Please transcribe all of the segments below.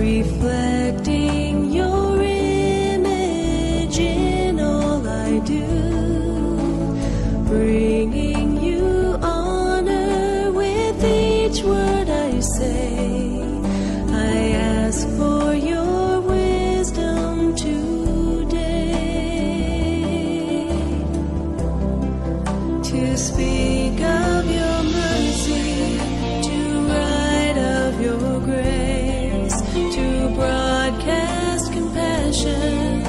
reflecting your image in all I do, bringing you honor with each word I say. I ask for your wisdom today, to speak of your mercy, to write of your grace, to broadcast compassion,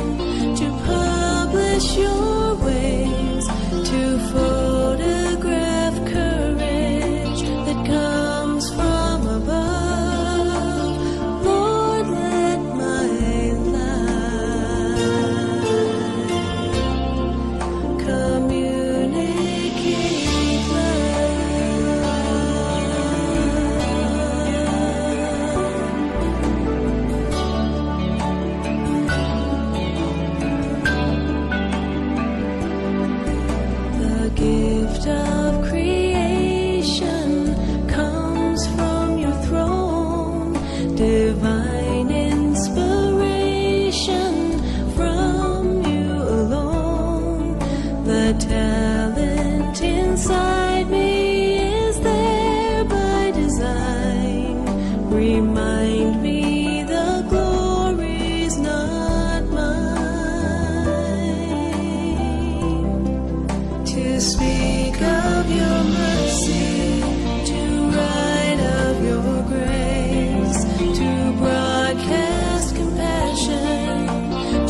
to publish your ways, to photograph courage that comes from above. Lord, let my life communicate the gift of creation comes from your throne, divine inspiration from you alone. The talent inside me is there by design. Remind me the glory's not mine. To speak of your mercy, to write of your grace, to broadcast compassion,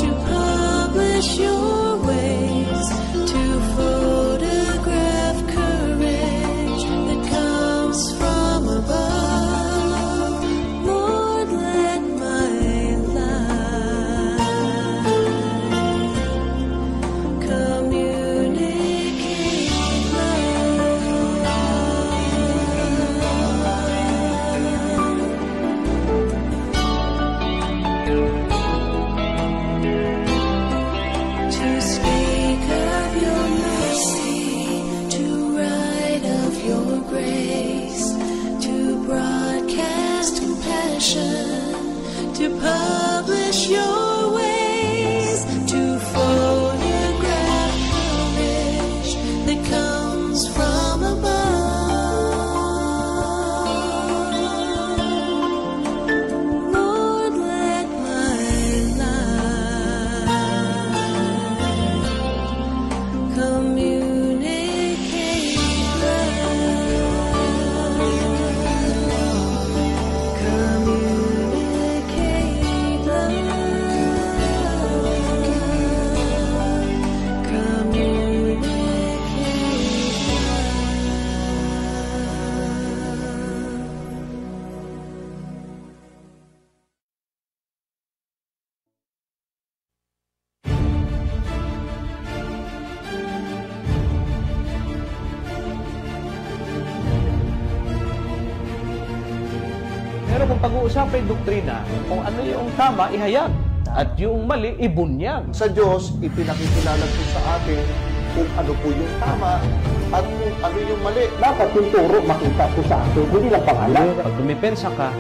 to publish your ways, to photograph courage that comes from above. Lord, let my life communicate to speak of your mercy, to write of your grace, to broadcast compassion, to publish your ways, to photograph courage that comes from above. Lord, let my life communicate Pero kung pag-uusapin yung doktrina, kung ano yung tama, ihayag. At yung mali, ibunyag. Sa Diyos, ipinakikilala po sa atin kung ano po yung tama at kung ano yung mali. Dapat yung turo makita po sa atin, hindi lang pangalan. Pag dumipensa ka,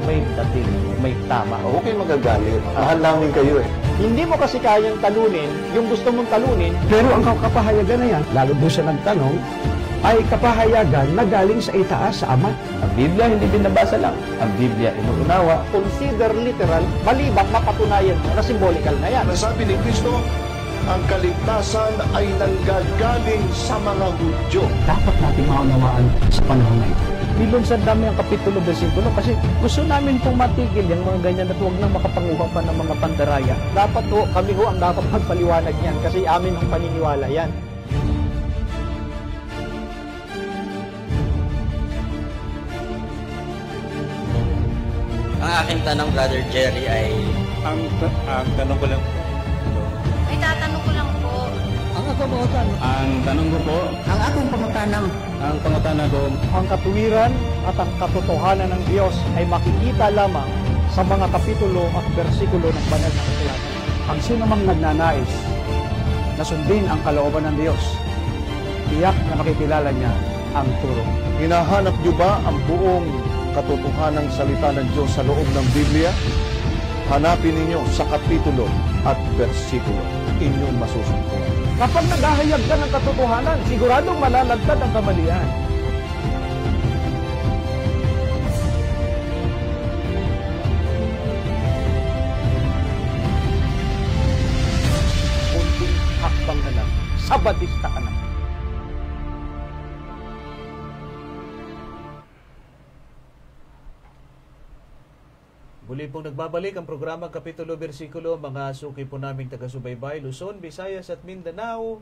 may dating, may tama. Huwag kayong magagalit. Mahal namin kayo eh. Hindi mo kasi kayang talunin yung gusto mong talunin, pero ang kapahayagan na yan, lalo doon siya nagtanong, ay kapahayagan na galing sa itaas sa Ama. Ang Biblia hindi binabasa lang. Ang Biblia inuunawa. Consider literal, maliban mapatunayan mo na symbolical na yan. Nasabi ni Kristo, ang kaligtasan ay nanggagaling sa mga Hudyo. Dapat natin maunawaan sa panahon na ito. Nilunsad namin ang kapitulo, versikulo kasi gusto namin pong matigil yung mga ganyan at huwag nang makapanguha pa ng mga pandaraya. Dapat ho, kami ho ang dapat magpaliwanag yan kasi amin ang paniniwala yan. Ang aking tanong, Brother Jerry, ay... Ang tanong ko lang po. Ay, tatanong ko lang po. Ang akabuotan. Ang tanong ko po, Ang akong pamutanang. ang pangatana ko, Ang katuwiran at ang katotohanan ng Diyos ay makikita lamang sa mga kapitulo at bersikulo ng banal na kasulatan. Ang sino mang nagnanais na sundin ang kalooban ng Diyos, tiyak na makikilala niya ang turo. Hinahanap niyo ba ang buong katotohanang salita ng Diyos sa loob ng Biblia? Hanapin ninyo sa kapitulo at bersikulo. Inyong masusunod. Kapag naghahayag ka ng katotohanan, siguradong malalagtad ang kamalian. Kunting hakbang na lang, sa Batista ka na. Muli pong nagbabalik ang programa Kapitulo Bersikulo, mga suki po naming taga-subaybay, Luzon, Visayas at Mindanao.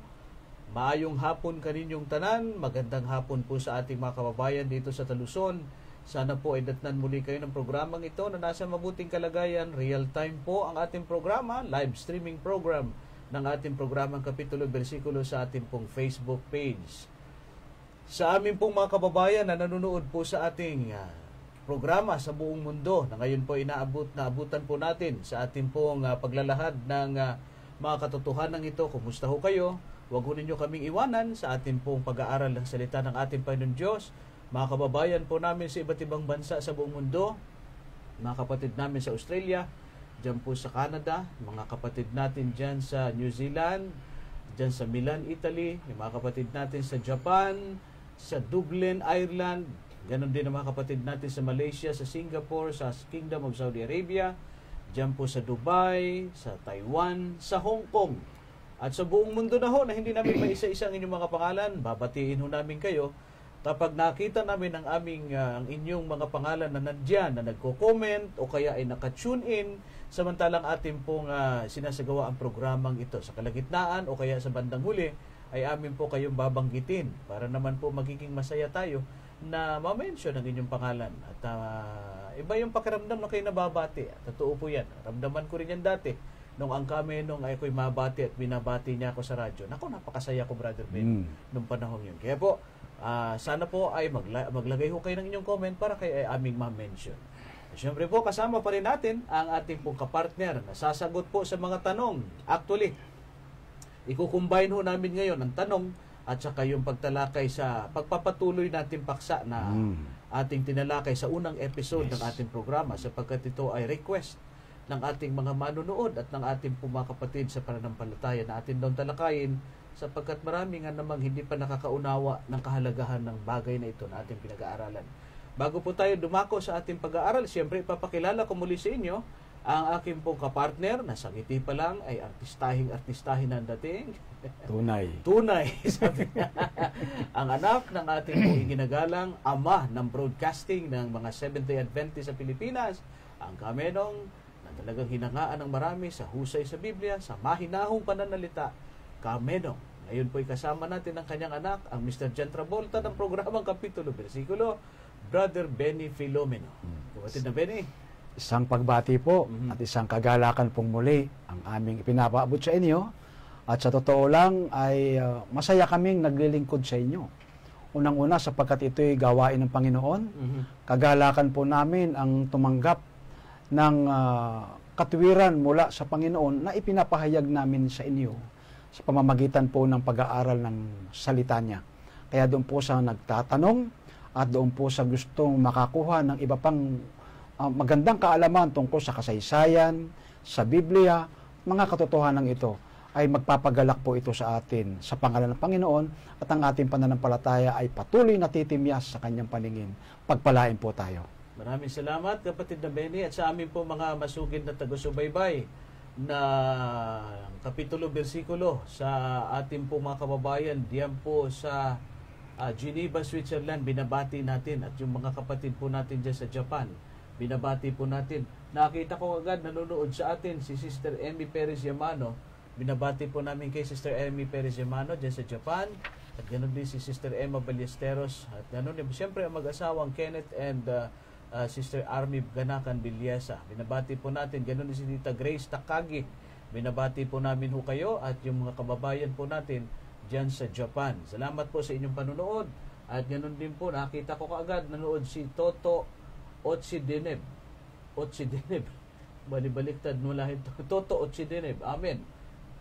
Maayong hapon kaninyong tanan, magandang hapon po sa ating mga kababayan dito sa Luzon. Sana po ay datnan muli kayo ng programang ito na nasa mabuting kalagayan. Real time po ang ating programa, live streaming program ng ating programang Kapitulo Bersikulo sa ating pong Facebook page. Sa amin pong mga kababayan na nanonood po sa ating programa sa buong mundo na ngayon po naabutan po natin sa ating pong paglalahad ng mga katotohanan ito. Kumusta ho kayo? Huwag ho ninyo kaming iwanan sa ating pong pag-aaral ng salita ng ating Panginoon Diyos. Mga kababayan po namin sa iba't ibang bansa sa buong mundo, mga kapatid namin sa Australia, dyan po sa Canada, mga kapatid natin dyan sa New Zealand, dyan sa Milan, Italy, yung mga kapatid natin sa Japan, sa Dublin, Ireland, ganon din ang mga kapatid natin sa Malaysia, sa Singapore, sa Kingdom of Saudi Arabia, dyan po sa Dubai, sa Taiwan, sa Hong Kong, at sa buong mundo na ho na hindi namin maisa-isa ang inyong mga pangalan. Babatiin ho namin kayo kapag nakita namin ang ang inyong mga pangalan na nandyan, na nagko-comment o kaya ay naka-tune in samantalang ating pong sinasagawa ang programang ito. Sa kalagitnaan o kaya sa bandang huli ay amin po kayong babanggitin para naman po magiging masaya tayo na ma-mention ang inyong pangalan. At iba yung pakiramdam na kayo nababati. Totoo po yan. Ramdaman ko rin yan dati. Nung ako'y mabati at binabati niya ako sa radyo. Naku, napakasaya ko, Brother Ben, nung panahon yun. Kaya po, sana po ay maglagay ho kayo ng inyong comment para kayo ay aming ma-mention. Siyempre po, kasama pa rin natin ang ating pong kapartner na sasagot po sa mga tanong. Actually, ikukumbine ho namin ngayon ang tanong at saka yung pagtalakay sa pagpapatuloy natin paksa na ating tinalakay sa unang episode ng ating programa sapagkat ito ay request ng ating mga manunood at ng ating mga kapatid sa pananampalataya na atin doon talakayin sapagkat marami nga namang hindi pa nakakaunawa ng kahalagahan ng bagay na ito na ating pinag-aaralan. Bago po tayo dumako sa ating pag-aaral, siyempre ipapakilala ko muli sa inyo ang aking pong kapartner na sa ngiti pa lang ay artistahin ang dating. Tunay. Sabi niya. Ang anak ng ating pong ginagalang ama ng broadcasting ng mga Seventh-day Adventist sa Pilipinas, ang Kamenong, na talagang hinangaan ng marami sa husay sa Biblia, sa mahinahong pananalita, Kamenong. Ngayon po'y kasama natin ang kanyang anak, ang Mr. John Travolta ng programang Kapitulo Bersikulo, Brother Benny Filomeno. Kapatid na Benny. Isang pagbati po at isang kagalakan pong muli ang aming ipinapaabot sa inyo. At sa totoo lang ay masaya kaming naglilingkod sa inyo. Unang-una sapagkat ito'y gawain ng Panginoon. Kagalakan po namin ang tumanggap ng katuwiran mula sa Panginoon na ipinapahayag namin sa inyo sa pamamagitan po ng pag-aaral ng salita niya. Kaya doon po sa nagtatanong at doon po sa gustong makakuha ng iba pang magandang kaalaman tungkol sa kasaysayan, sa Biblia, mga katotohanan ito ay magpapagalak po ito sa atin sa pangalan ng Panginoon at ang ating pananampalataya ay patuloy na titimyas sa kanyang paningin. Pagpalain po tayo. Maraming salamat, kapatid na Benny, at sa amin po mga masugid na taga-subaybay na kapitulo bersikulo sa ating po mga kababayan diyan po sa Geneva, Switzerland. Binabati natin at yung mga kapatid po natin dyan sa Japan. Binabati po natin. Nakita ko agad nanonood sa atin si Sister Emmy Perez Yamano. Binabati po namin kay Sister Emmy Perez Yamano dyan sa Japan. At ganoon din si Sister Emma Ballesteros. At ganoon din siyempre ang mag-asawang Kenneth and Sister Army Ganakan Bilyesa. Binabati po natin. Ganoon din si Tita Grace Takagi. Binabati po namin ho kayo at yung mga kababayan po natin dyan sa Japan. Salamat po sa inyong panunood. At ganoon din po, nakita ko kaagad nanood si Toto Otsidineb. Balibaliktad mo lahat. Toto Otsidineb. Amen.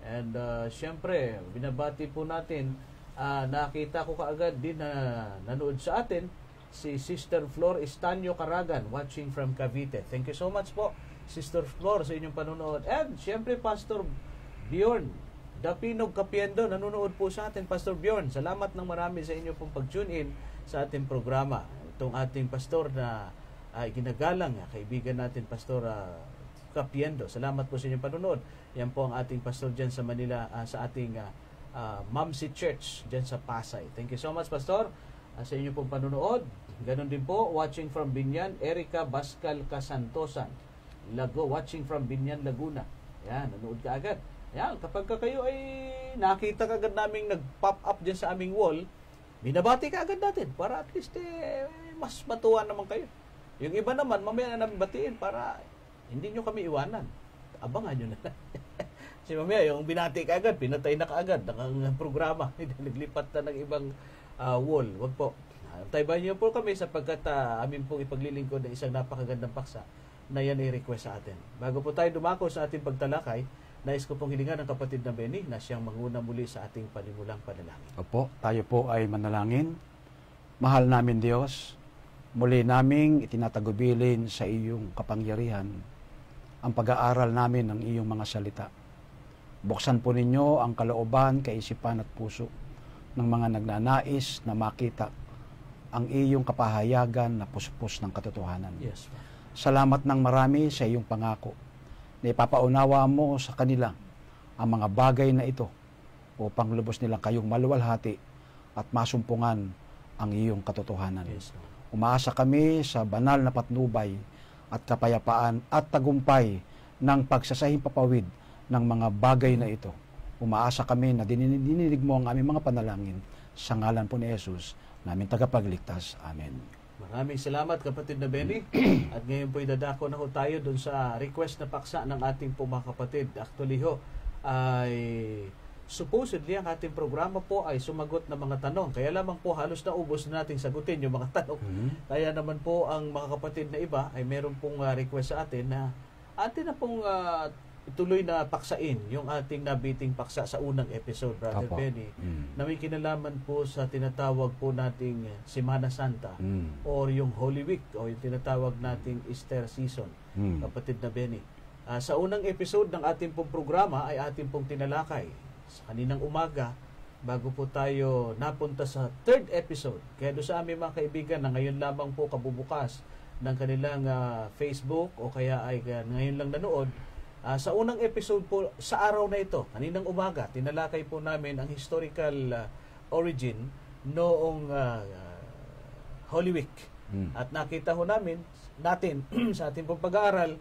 And syempre, binabati po natin, nakita ko kaagad din na nanood sa atin si Sister Flor Estanio Caragan, watching from Cavite. Thank you so much po, Sister Flor, sa inyong panonood. And syempre, Pastor Bjorn Dapinog Capiendo, nanonood po sa atin. Pastor Bjorn, salamat ng marami sa inyo pong pag-tune in sa ating programa. Itong ating pastor na ginagalang, kaibigan natin, Pastor Capiendo. Salamat po sa inyong panonood. Yan po ang ating pastor dyan sa Manila, sa ating Mamsi Church dyan sa Pasay. Thank you so much, Pastor, sa inyong pong panonood. Ganon din po, watching from Binyan, Erica Bascal Casantosan, watching from Binyan, Laguna. Yan, nanood ka agad. Yan, kapag kayo ay nakita ka agad naming nag-pop up dyan sa aming wall, binabati ka agad natin para at least mas matuwa naman kayo. Yung iba naman, mamaya na namin batiin para hindi nyo kami iwanan. Abangan nyo na. Kasi mamaya, yung binati ka agad, pinatay na kaagad ang programa. Naglipat na ng ibang wall. Wag po. Taybayan nyo po kami sapagkat amin pong ipaglilingkod ng isang napakagandang paksa na yan i-request sa atin. Bago po tayo dumako sa ating pagtalakay, nais ko pong hilingan ng kapatid na Benny na siyang manguna muli sa ating panimulang panalangin. Opo, tayo po ay manalangin. Mahal namin Diyos, muli naming itinatagubilin sa iyong kapangyarihan ang pag-aaral namin ng iyong mga salita. Buksan po ninyo ang kalooban, kaisipan at puso ng mga nagnanais na makita ang iyong kapahayagan na puspos ng katotohanan. Yes. Salamat ng marami sa iyong pangako na ipapaunawa mo sa kanila ang mga bagay na ito upang lubos nilang kayong maluwalhati at masumpungan ang iyong katotohanan. Yes. Umaasa kami sa banal na patnubay at kapayapaan at tagumpay ng pagsasahing papawid ng mga bagay na ito. Umaasa kami na dininig mo ang aming mga panalangin sa ngalan po ni Jesus, namin tagapagligtas. Amen. Maraming salamat, kapatid na Benny. At ngayon po idadako na ho tayo dun sa request na paksa ng ating po mga kapatid. Actually ho, ay supposedly ang ating programa po ay sumagot ng mga tanong. Kaya lamang po halos na ubos na nating sagutin yung mga tanong. Kaya naman po ang mga kapatid na iba ay meron pong request sa atin na atin na pong ituloy na paksain yung ating nabiting paksa sa unang episode, Brother Apo. Benny, na may kinalaman po sa tinatawag po nating Semana Santa or yung Holy Week o yung tinatawag nating Easter season, kapatid na Benny. Sa unang episode ng ating pong programa ay ating pong tinalakay sa kaninang umaga bago po tayo napunta sa third episode. Kaya doon sa aming mga kaibigan na ngayon lamang po kabubukas ng kanilang Facebook o kaya ay ngayon lang nanood, sa unang episode po, sa araw na ito, kaninang umaga, tinalakay po namin ang historical origin noong Holy Week. At nakita ho natin sa ating pong pag-aaral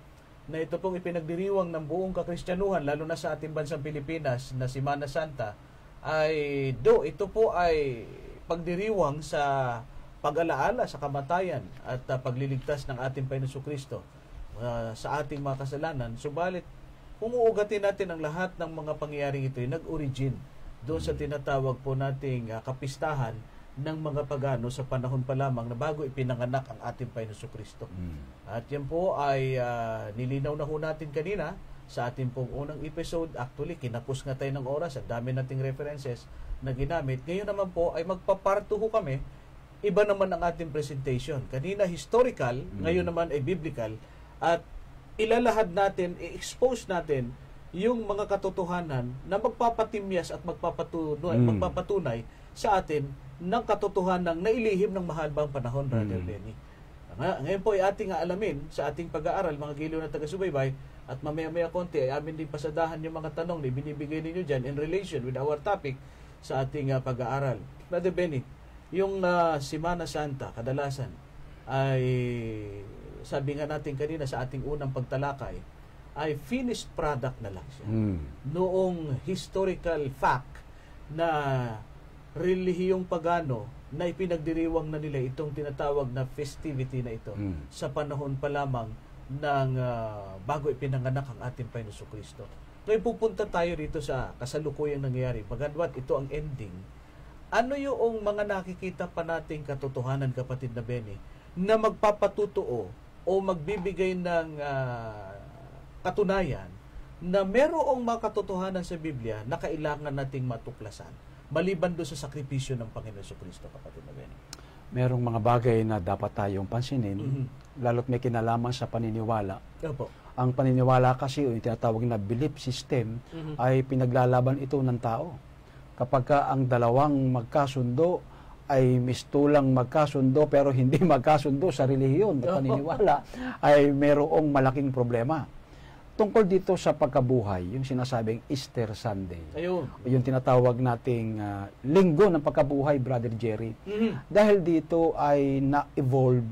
na ito pong ipinagdiriwang ng buong kakristyanuhan, lalo na sa ating bansang Pilipinas na Semana Santa, ay ito po ay pagdiriwang sa pag-alaala sa kamatayan at pagliligtas ng ating Panginoon Jesucristo sa ating mga kasalanan. Subalit, kung uugatin natin ang lahat ng mga pangyayaring ito, ay nag-origin doon sa tinatawag po nating kapistahan ng mga pagano sa panahon pa lamang na bago ipinanganak ang ating Panginoon Jesucristo. At yan po ay nilinaw na ho natin kanina sa ating pong unang episode. Actually, kinapos nga tayo ng oras at dami nating references na ginamit. Ngayon naman po ay magpaparto ho kami. Iba naman ang ating presentation. Kanina historical, ngayon naman ay biblical. At ilalahad natin, i-expose natin yung mga katotohanan na magpapatimyas at magpapatunay sa atin ng katotohanan na ilihim ng mahabang panahon, Brother Benny. Ngayon po ay ating alamin sa ating pag-aaral, mga giliw na taga-subaybay, at mamaya-maya konti ay amin din pasadahan yung mga tanong na binibigay ninyo dyan in relation with our topic sa ating pag-aaral. Brother Benny, yung Semana Santa, kadalasan, ay sabi nga natin kanina sa ating unang pagtalakay, ay finished product na lang siya. Noong historical fact na relihiyong pagano na ipinagdiriwang na nila itong tinatawag na festivity na ito sa panahon pa lamang ng bago ipinanganak ang ating Panginoon Jesucristo. Ngayon pupunta tayo dito sa kasalukuyang nangyayari. Pagkatapos ito ang ending. Ano yung mga nakikita pa nating katotohanan, kapatid na Benny, na magpapatutuo o magbibigay ng katunayan na merong mga katotohanan sa Biblia na kailangan nating matuklasan maliban doon sa sakripisyo ng Panginoon Jesucristo, kapatid na Benny? merong mga bagay na dapat tayong pansinin, lalo't may kinalaman sa paniniwala. Opo. Ang paniniwala kasi, o yung tinatawag na belief system, ay pinaglalaban ito ng tao. Kapag ka ang dalawang magkasundo ay mistulang magkasundo pero hindi magkasundo sa relihiyon at paniniwala, ay merong malaking problema. Tungkol dito sa pagkabuhay, yung sinasabing Easter Sunday. Ayun. Yung tinatawag nating linggo ng pagkabuhay, Brother Jerry. Dahil dito ay na-evolve,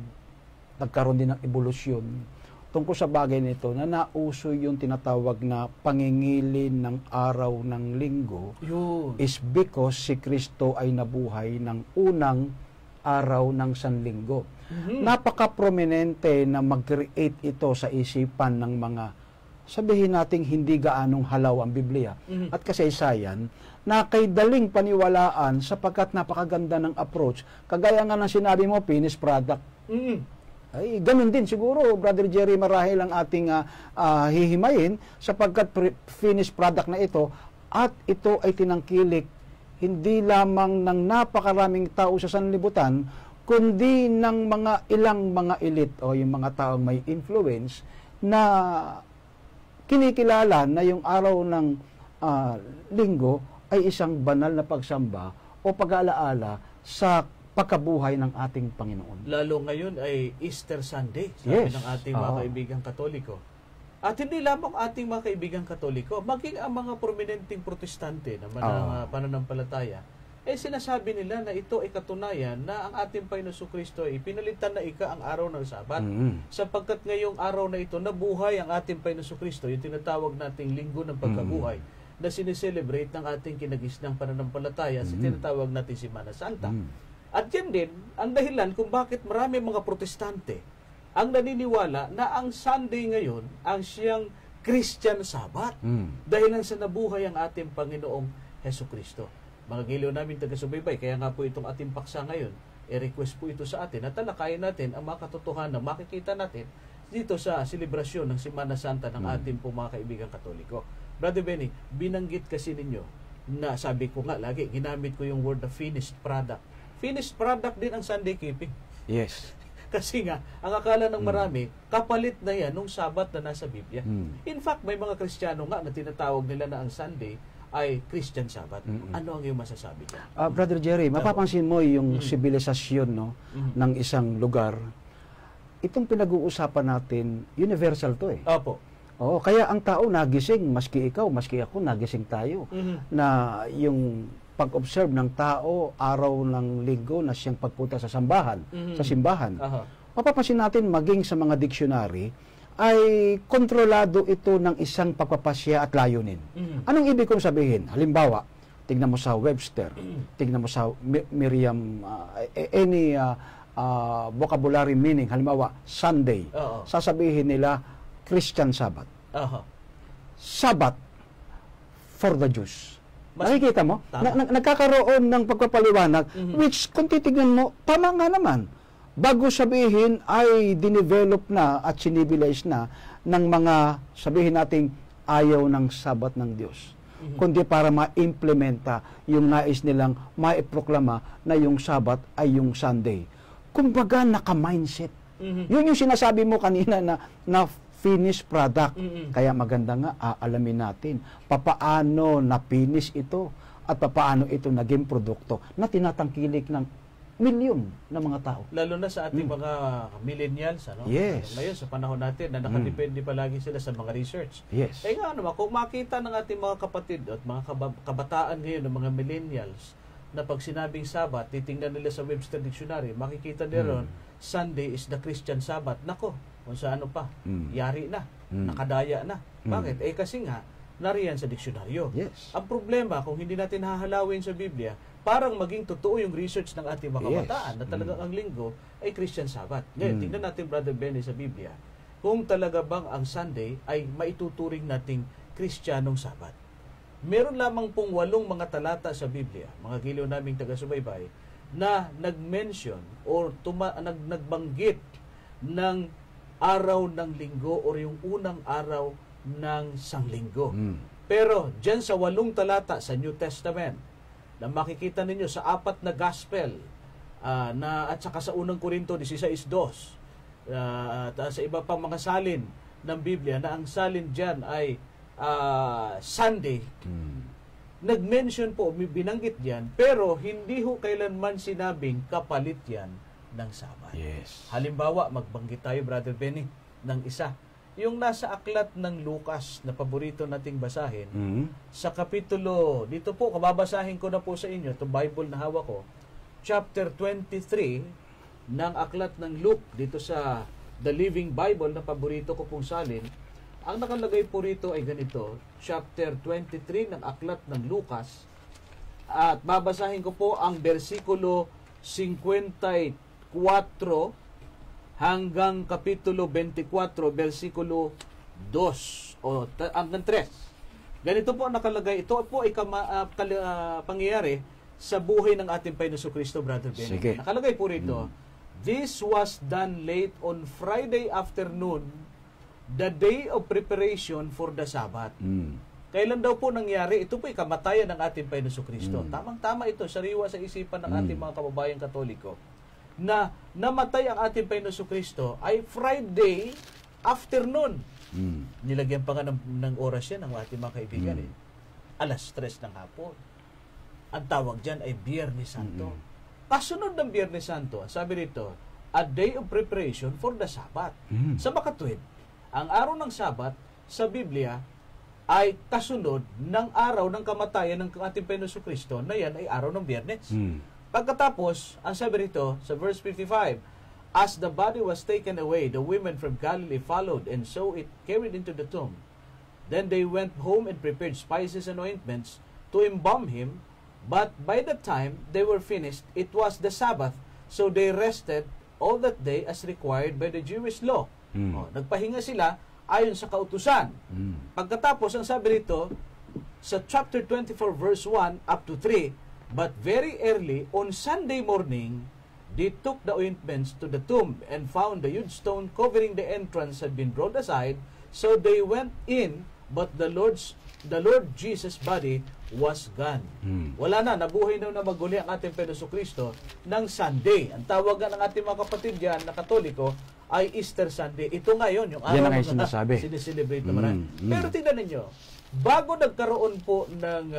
nagkaroon din ng evolusyon tungkol sa bagay nito na nauso yung tinatawag na pangingilin ng araw ng linggo Yun. is because si Kristo ay nabuhay ng unang araw ng sanlinggo. Napaka-prominente na mag-create ito sa isipan ng mga, sabihin nating hindi gaanong halaw ang Biblia at kasaysayan, na kay daling paniwalaan sapagkat napakaganda ng approach. Kagaya nga ng sinabi mo, finished product. Ay, ganun din siguro, Brother Jerry, marahil ang ating hihimayin sapagkat finished product na ito at ito ay tinangkilik hindi lamang ng napakaraming tao sa sanlibutan, kundi ng ilang mga elite o yung mga taong may influence na kinikilala na yung araw ng linggo ay isang banal na pagsamba o pag-aalaala sa pagkabuhay ng ating Panginoon. Lalo ngayon ay Easter Sunday, sabi ng ating mga kaibigang Katoliko. At hindi lamang ating mga kaibigang Katoliko, maging ang mga prominenteng protestante na pananampalataya, sinasabi nila na ito ay katunayan na ang ating Panginoon Kristo ay pinalitan na ang araw ng Sabat. Sapagkat ngayong araw na ito, nabuhay ang ating Panginoon Kristo, yung tinatawag nating linggo ng pagkabuhay, na sineselebrate ng ating kinagisnang pananampalataya sa tinatawag natin Semana Santa. At yan din ang dahilan kung bakit marami mga protestante ang naniniwala na ang Sunday ngayon ang siyang Christian Sabbath. Dahil lang sa nabuhay ang ating Panginoong Hesus Kristo. Mga giliw namin taga-subaybay, kaya nga po itong ating paksa ngayon, request po ito sa atin na talakayin natin ang mga katotohanan na makikita natin dito sa selebrasyon ng Semana Santa ng ating po mga kaibigang Katoliko. Brother Benny, binanggit kasi ninyo na sabi ko nga lagi, ginamit ko yung word na finished product. Finished product din ang Sunday keeping. Yes. Kasi nga, ang akala ng marami, kapalit na yan nung Sabat na nasa Biblia. In fact, may mga Kristiyano nga na tinatawag nila na ang Sunday ay Christian Sabbath. Ano ang iyong masasabi dyan? Brother Jerry, mapapansin mo yung sibilisasyon ng isang lugar. Itong pinag-uusapan natin, universal to eh. Opo. Oo, kaya ang tao nagising, maski ikaw, maski ako, nagising tayo. Na yung pag-observe ng tao, araw ng linggo na siyang pagpunta sa sambahan, sa simbahan. Mapapansin natin maging sa mga dictionary, ay kontrolado ito ng isang pagpapasya at layunin. Anong ibig kong sabihin? Halimbawa, tignan mo sa Webster, tignan mo sa Merriam, any vocabulary meaning, halimbawa, Sunday, sasabihin nila, Christian Sabbath. Sabbath for the Jews. Nakikita mo? Nagkakaroon ng pagpapaliwanag, which kung titignan mo, tama nga naman. Bago sabihin ay dinevelop na at sinibilize na ng mga, sabihin nating, ayaw ng Sabat ng Diyos. Kundi para ma-implementa yung nais nilang maiproklama na yung Sabat ay yung Sunday. Kumbaga, naka-mindset. Yun yung sinasabi mo kanina na finished product. Kaya maganda nga, aalamin natin papaano na-finish ito at papaano ito naging produkto na tinatangkilik ng milyon na mga tao. Lalo na sa ating mga millennials, ano? Yes. Ngayon, sa panahon natin, na nakadepende palagi sila sa mga research. Yes. Nga naman, kung makita ng ating mga kapatid at mga kabataan ngayon ng mga millennials, na pag sinabing Sabat, titingnan nila sa Webster Dictionary, makikita nila ron, Sunday is the Christian Sabbath. Nako, kung sa ano pa, yari na, nakadaya na. Bakit? Kasi nga, nariyan sa diksyonaryo. Yes. Ang problema, kung hindi natin hahalawin sa Biblia, parang maging totoo yung research ng ating mga kabataan na talagang ang linggo ay Christian Sabbath. Ngayon, tingnan natin, Brother Benny, sa Biblia, kung talaga bang ang Sunday ay maituturing nating Kristiyanong Sabbath. Meron lamang pong 8 mga talata sa Biblia, mga giliw naming taga-subaybay, na nag-mention or nagbanggit ng araw ng linggo o yung unang araw ng sanglinggo. Pero dyan sa 8 talata sa New Testament, na makikita ninyo sa 4 na gospel, at saka sa unang Korinto 16:2 at sa iba pang mga salin ng Biblia na ang salin diyan ay Sunday. Nag-mention po, binanggit diyan, pero hindi ho kailanman sinabing kapalit yan ng Sabat. Yes. Halimbawa, magbanggit tayo, Brother Benny, ng isa. Yung nasa aklat ng Lucas na paborito nating basahin, sa kapitulo, dito po, kababasahin ko na po sa inyo, itong Bible na hawak ko, chapter 23 ng aklat ng Luke, dito sa The Living Bible na paborito ko pong salin. Ang nakalagay po rito ay ganito, chapter 23 ng aklat ng Lucas, at babasahin ko po ang versikulo 54 hanggang kapitulo 24, versikulo 2 hanggang 3. Ganito po nakalagay. Ito po ay pangyayari sa buhay ng ating Panginoon Jesucristo, Brother Benny. Sige. Nakalagay po rito, this was done late on Friday afternoon, the day of preparation for the Sabbath. Kailan daw po nangyari? Ito po ay kamatayan ng ating Panginoon Jesucristo. Tamang-tama ito, sariwa sa isipan ng ating mga kababayang Katoliko, na namatay ang ating Panginoon Jesucristo ay Friday afternoon. Nilagyan pa nga ng oras yan ng ating mga kaibigan. Alas 3 ng hapon. Ang tawag dyan ay Biyernes Santo. Kasunod ng Biyernes Santo, sabi rito, a day of preparation for the Sabbath. Sa makatwid, ang araw ng Sabbath sa Biblia ay kasunod ng araw ng kamatayan ng ating Panginoon Jesucristo, na yan ay araw ng Biyernes. Pagkatapos, ang sabi rito sa verse 55, as the body was taken away, the women from Galilee followed and saw it carried into the tomb. Then they went home and prepared spices and ointments to embalm him. But by the time they were finished, it was the Sabbath, so they rested all that day as required by the Jewish law. Nagpahinga sila ayon sa kautusan. Pagkatapos, ang sabi rito sa chapter 24 verse 1 up to 3, but very early on Sunday morning, they took the ointments to the tomb and found the huge stone covering the entrance had been rolled aside. So they went in, but the Lord Jesus' body was gone. Wala na, nabuhay na maguli ang ating Panginoon Jesucristo ng Sunday. Ang tawagan ng ating mga kapatid diyan na Katoliko ay Easter Sunday. Ito ngayon, yung araw na sineselebrate na marami. Pero tingnan ninyo, bago nagkaroon po ng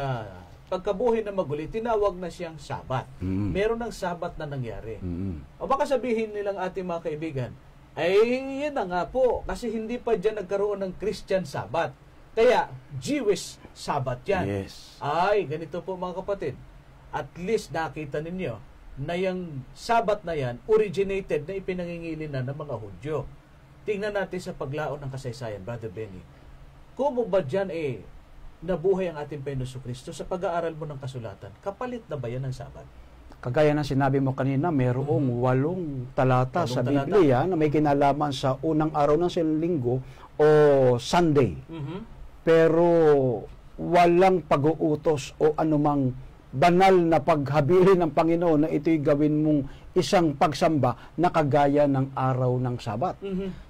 pagkabuhay na maguli, tinawag na siyang Sabat. Meron ng Sabat na nangyari. O baka sabihin nilang ating mga kaibigan, ay yan na nga po, kasi hindi pa dyan nagkaroon ng Christian Sabat. Kaya, Jewish Sabat yan. Yes. Ay, ganito po mga kapatid. At least nakita ninyo na yung Sabat na yan, originated na ipinangingilin na ng mga Hudyo. Tingnan natin sa paglaon ng kasaysayan, Brother Benny. Kung ba dyan nabuhay ang ating Panginoon Jesucristo sa pag-aaral mo ng kasulatan, kapalit na ba yan ng Sabat? Kagaya ng sinabi mo kanina, mayroong 8 talata sa Biblia na may kinalaman sa unang araw ng linggo o Sunday. Pero walang pag-uutos o anumang banal na paghabilin ng Panginoon na ito'y gawin mong isang pagsamba na kagaya ng araw ng Sabat.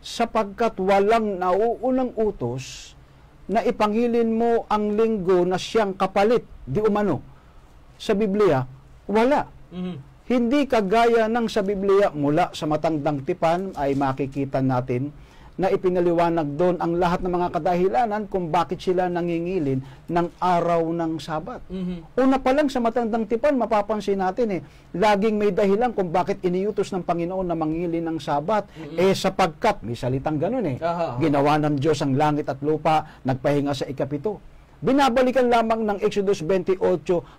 Sapagkat walang nauunang utos na ipangilin mo ang linggo na siyang kapalit, di umano. Sa Biblia, wala. Hindi kagaya ng sa Biblia, mula sa matandang tipan ay makikita natin na ipinaliwanag doon ang lahat ng mga kadahilanan kung bakit sila nangingilin ng araw ng Sabat. Una pa lang sa matandang tipan, mapapansin natin laging may dahilan kung bakit iniutos ng Panginoon na mangilin ng Sabat. Sapagkat, may salitang ganun ginawa ng Diyos ang langit at lupa, nagpahinga sa ikapito. Binabalikan lamang ng Exodus 28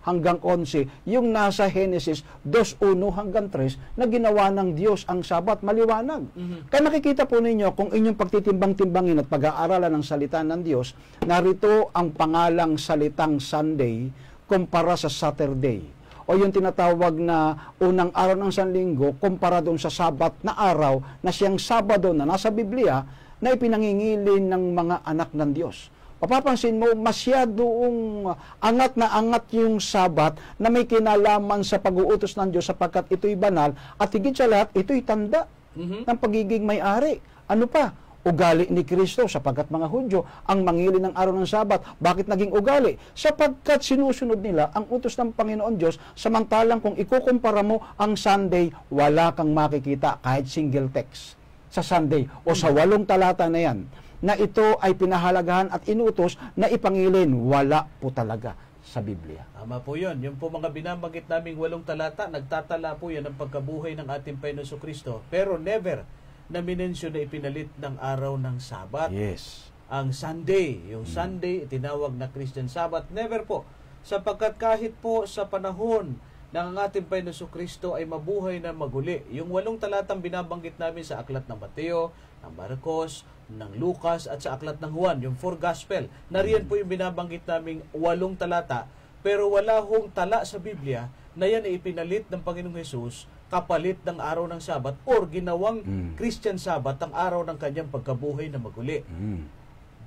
hanggang 11, yung nasa Genesis 2:1 hanggang 3, na ginawa ng Diyos ang Sabat, maliwanag. Kaya nakikita po ninyo, kung inyong pagtitimbang-timbangin at pag-aaralan ng salita ng Diyos, narito ang pangalang salitang Sunday kumpara sa Saturday. O yung tinatawag na unang araw ng Sanlinggo kumpara doon sa Sabat na araw na siyang Sabado na nasa Biblia na ipinangingilin ng mga anak ng Diyos. Papapansin mo, masyadong angat na angat yung Sabat na may kinalaman sa pag-uutos ng Diyos sapagkat ito'y banal at higit sa lahat, ito'y tanda ng pagiging may-ari. Ano pa? ugali ni Kristo sapagkat mga Hudyo ang mangili ng araw ng Sabat. Bakit naging ugali? Sapagkat sinusunod nila ang utos ng Panginoon Diyos, samantalang kung ikukumpara mo ang Sunday, wala kang makikita kahit single text sa Sunday o sa 8 talata na yan na ito ay pinahalagahan at inutos na ipangilin. Wala po talaga sa Biblia. Tama po yun. Yung po mga binabanggit naming 8 talata, nagtatala po yan ng pagkabuhay ng ating Panginoon Kristo. Pero never na minensyon na ipinalit ng araw ng Sabat. Yes. Ang Sunday. Yung Sunday, tinawag na Christian Sabbath. Never po. Sapagkat kahit po sa panahon ng ang ating Panginoon Kristo ay mabuhay na maguli. Yung 8 talatang binabanggit namin sa aklat ng Mateo, ng Marcos, ng Lucas, at sa aklat ng Juan, yung 4 Gospel. Nariyan po yung binabanggit naming 8 talata, pero wala hong tala sa Biblia na yan ay ipinalit ng Panginoong Hesus kapalit ng araw ng Sabat or ginawang Christian Sabat ang araw ng kanyang pagkabuhay na maguli.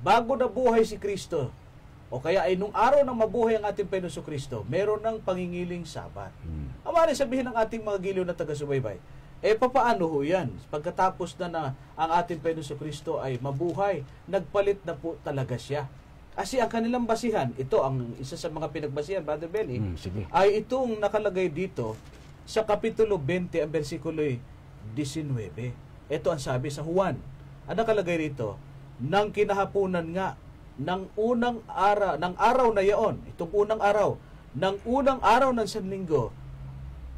Bago na buhay si Kristo, o kaya ay nung araw ng mabuhay ang ating Panginoon Kristo, meron ng pangingiling Sabat. Amari sabihin ng ating mga giliw na taga-subaybay, papaano ho yan? Pagkatapos na ang ating Panginoon Kristo ay mabuhay, nagpalit na po talaga siya. Kasi ang kanilang basihan, ito ang isa sa mga pinagbasihan, Brother Benny, Sige. ay itong nakalagay dito sa Kapitulo 20, ang versikulo 19. Ito ang sabi sa Juan. Ang nakalagay rito, nang kinahapunan nga ng araw na yaon, itong unang araw, ng unang araw ng Sanlinggo,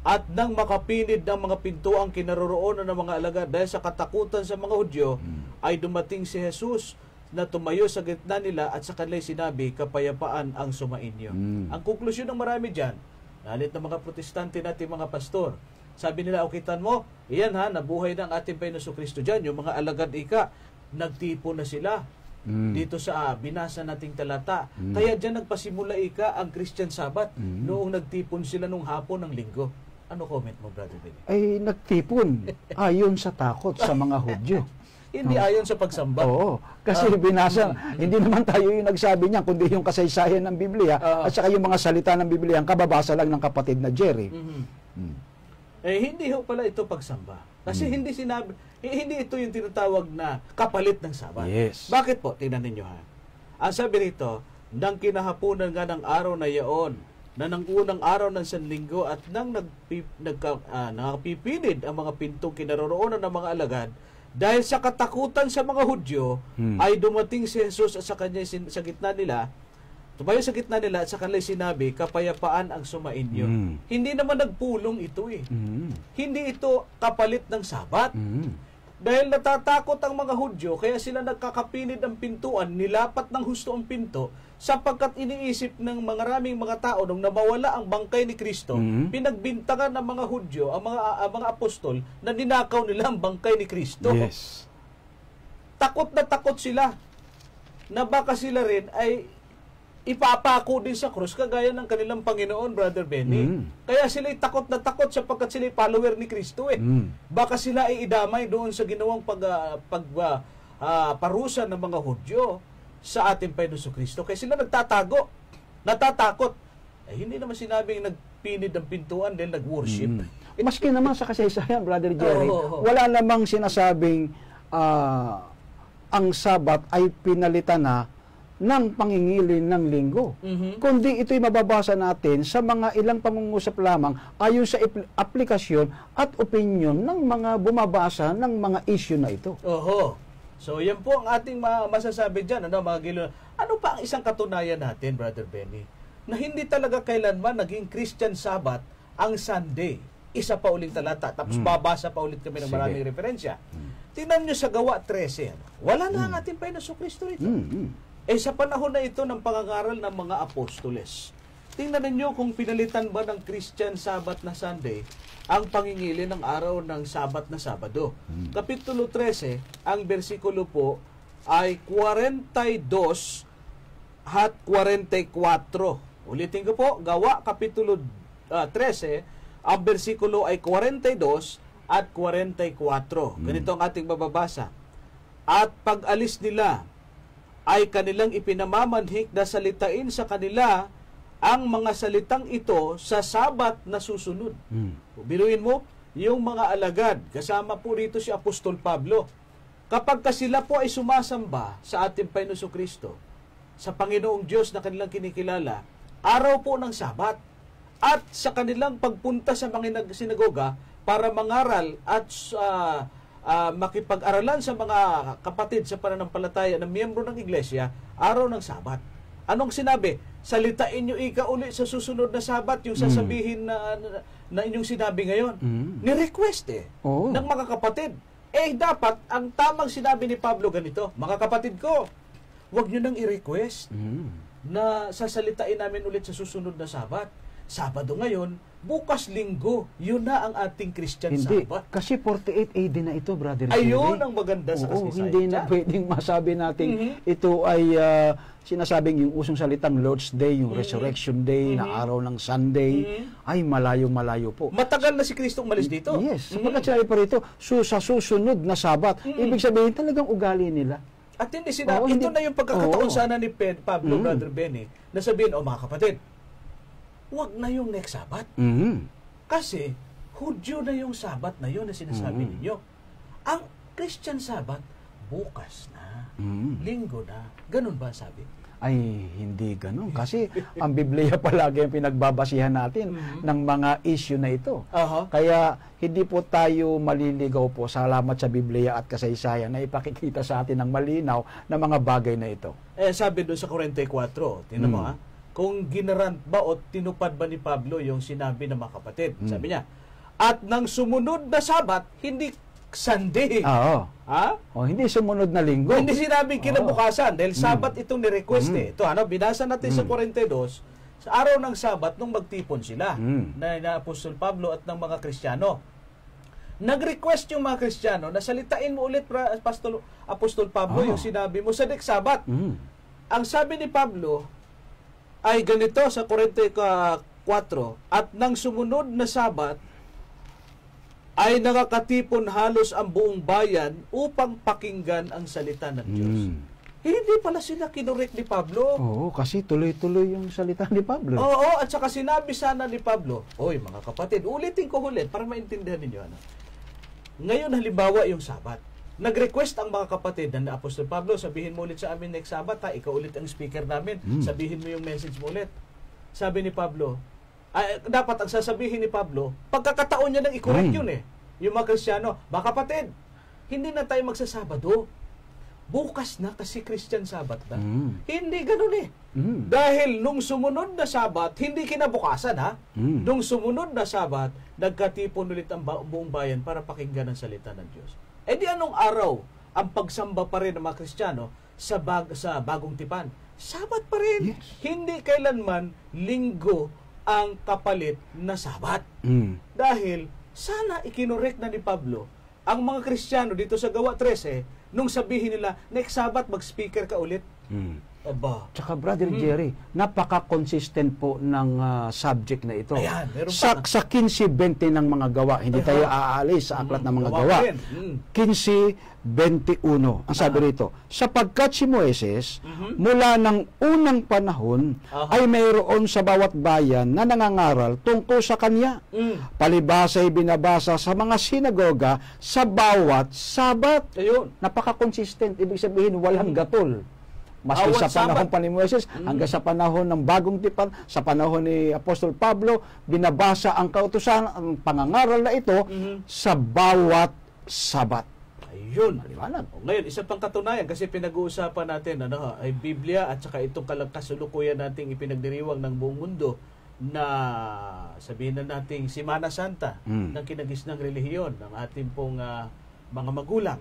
at nang makapinid ng mga pintuang kinaroroonan ng mga alagad dahil sa katakutan sa mga Hudyo, ay dumating si Jesus na tumayo sa gitna nila at sa kanila'y sinabi, kapayapaan ang sumainyo. Ang konklusyon ng marami dyan, lalit ng mga protestante natin mga pastor, sabi nila, ukitan mo, iyan ha, nabuhay na ang ating Panginoon Kristo dyan, yung mga alagad nagtipo na sila dito sa binasa nating talata. Kaya dyan nagpasimula ang Christian Sabbath noong nagtipon sila nung hapon ng linggo. Ano comment mo, Brother Benny? Ay nagtipon ayon sa takot sa mga Hudyo. Hindi ayon sa pagsamba. Oo, kasi binasa, hindi naman tayo yung nagsabi niya, kundi yung kasaysayan ng Biblia at saka yung mga salita ng Biblia, ang kababasa lang ng kapatid na Jerry. Hindi ho pala ito pagsamba. Kasi hindi ito yung tinatawag na kapalit ng Sabat. Yes. Bakit po? Tingnan ninyo ha. Ang sabi rito, nang kinahapunan nga ng araw na yaon, na ng unang araw ng Sanlinggo at nang nagpipinid ang mga pintong kinaroroonan ng mga alagad, dahil sa katakutan sa mga Hudyo, ay dumating si Jesus at sa kanya sa gitna nila, tumayo sa gitna nila at sa kanila sinabi, kapayapaan ang sumainyo. Hindi naman nagpulong ito Hindi ito kapalit ng Sabat. Dahil natatakot ang mga Hudyo, kaya sila nagkakapinid ng pintuan, nilapat ng husto ang pinto, sapagkat iniisip ng maraming mga tao nung nawawala ang bangkay ni Kristo, pinagbintangan ng mga Hudyo, ang mga apostol, na ninakaw nila ang bangkay ni Kristo. Yes. Takot na takot sila na baka sila rin ay ipapako din sa krus kagaya ng kanilang Panginoon, Brother Benny. Kaya sila ay takot na takot sapagkat sila ay follower ni Kristo Baka sila ay idamay doon sa ginawang parusa ng mga Hudyo sa ating Panginoon Kristo. Kaya sila nagtatago, natatakot. Hindi naman sinabing nagpinid ng pintuan dahil nag-worship. Maski naman sa kasaysayan, Brother Jerry, wala namang sinasabing ang Sabat ay pinalitan na ng pangingilin ng linggo. Kundi ito'y mababasa natin sa mga ilang pangungusap lamang ayon sa aplikasyon at opinion ng mga bumabasa ng mga issue na ito. So, yan po ang ating masasabi dyan. Mga gilo. Ano pa ang isang katunayan natin, Brother Benny? Na hindi talaga kailanman naging Christian Sabbath ang Sunday. Isa pa uling talata. Tapos babasa pa ulit kami ng maraming referensya. Tingnan nyo sa Gawa 13. Wala na ang ating Panginoon Kristo rito. Sa panahon na ito ng pangangaral ng mga apostoles, tingnan ninyo kung pinalitan ba ng Christian Sabbath na Sunday ang pangingili ng araw ng Sabat na Sabado. Kapitulo 13, ang bersikulo po ay 42 at 44. Ulitin ko po, Gawa Kapitulo 13, ang bersikulo ay 42 at 44. Ganito ang ating mababasa. At pag-alis nila, ay kanilang ipinamamanhik na salitain sa kanila ang mga salitang ito sa Sabat na susunod. Biruin mo, yung mga alagad, kasama po rito si Apostol Pablo. kapag sila po ay sumasamba sa ating Panginoon Kristo, sa Panginoong Diyos na kanilang kinikilala, araw po ng Sabat, at sa kanilang pagpunta sa mga sinagoga para mangaral at makipag-aralan sa mga kapatid sa pananampalataya na miyembro ng iglesia, araw ng Sabat. Anong sinabi? Salitain nyo ika uli sa susunod na Sabat, yung sasabihin na inyong sinabi ngayon. Ni-request ng mga kapatid. Dapat, ang tamang sinabi ni Pablo ganito, mga kapatid ko, huwag nyo nang i-request na sasalitain namin ulit sa susunod na Sabat. Sabado ngayon, bukas Linggo, yun na ang ating Christian Hindi, Sabat. kasi 48 AD na ito, Brother Ayun Jerry. ang maganda sa kasaysayan. Hindi na pwedeng masabi natin ito ay sinasabing yung usong salitang Lord's Day, yung Resurrection Day, na araw ng Sunday, ay malayo-malayo po. Matagal na si Kristo umalis dito. Yes, sapagkat sinabi pa rito, sa susunod na Sabat, ibig sabihin talagang ugali nila. At hindi sinabi, ito na yung pagkakataon sana ni Pablo, Brother Benny, na sabihin, mga kapatid, huwag na yung next Sabat. Kasi, Hudyo na yung Sabat na yun na sinasabi ninyo. Ang Christian Sabat, bukas na, Linggo na. Ganun ba sabi? Ay, hindi ganun. Kasi ang Biblia palagi ang pinagbabasihan natin ng mga issue na ito. Kaya hindi po tayo maliligaw po, salamat sa Biblia at kasaysayan na ipakikita sa atin ng malinaw na mga bagay na ito. Sabi doon sa 44, tingnan mo kung ginarant ba o tinupad ba ni Pablo yung sinabi ng mga kapatid. Sabi niya, at nang sumunod na Sabat, hindi Sunday. Hindi sumunod na Linggo. Hindi sinabing kinabukasan dahil Sabat itong ni-request Ito, binasa natin sa 42, sa araw ng Sabat nung magtipon sila na Apostol Pablo at ng mga Kristiyano. Nag-request yung mga Kristiyano na salitain mo ulit Apostol Pablo yung sinabi mo sa next Sabat. Ang sabi ni Pablo ay ganito sa 44, at nang sumunod na Sabat ay nakakatipon halos ang buong bayan upang pakinggan ang salita ng Diyos. Hindi pala sila kinurek ni Pablo. Oo, kasi tuloy-tuloy yung salita ni Pablo. Oo, at saka sinabi sana ni Pablo, oy mga kapatid, ulitin ko ulit para maintindihan ninyo. Ngayon halimbawa yung Sabat. Nag-request ang mga kapatid na Apostol Pablo, sabihin mo ulit sa amin next Sabat, ikaw ulit ang speaker namin, sabihin mo yung message mo ulit. Sabi ni Pablo, dapat ang sasabihin ni Pablo, pagkakataon niya nang i-correct yun yung mga Kristiyano, mga kapatid, hindi na tayo magsasabado. Bukas na kasi Christian Sabat na. Hindi ganun Dahil nung sumunod na Sabat, hindi kinabukasan Nung sumunod na Sabat, nagkatipon ulit ang buong bayan para pakinggan ang salita ng Diyos. Di anong araw ang pagsamba pa rin ng mga Kristiyano sa bagong tipan? Sabat pa rin. Yes. Hindi kailanman Linggo ang kapalit na Sabat. Dahil sana ikinorek na ni Pablo ang mga Kristiyano dito sa Gawa 13 nung sabihin nila, next Sabat mag-speaker ka ulit. Aba. Tsaka Brother Jerry, napaka-consistent po ng subject na ito. Ayan, sa 15:20 ng mga gawa, hindi tayo aalis sa aklat ng mga gawa. 15:21, ang sabi rito, sapagkat si Moises, mula ng unang panahon, ay mayroon sa bawat bayan na nangangaral tungkol sa kanya. Palibasa ay binabasa sa mga sinagoga sa bawat Sabat. Ayun. Napaka-consistent, ibig sabihin walang gatol. Maski sa panahon pa ni Moises, hanggang sa panahon ng bagong tipan, sa panahon ni Apostol Pablo, binabasa ang kautusan, ang pangangaral na ito sa bawat Sabat. Ayun. Maliwanag. Ngayon, isa pang katunayan, kasi pinag-uusapan natin ay Biblia at saka itong kasulukuyan nating ipinagdiriwang ng buong mundo na sabihin na nating Semana Santa ng kinagisnang relihiyon ng ating pong mga magulang.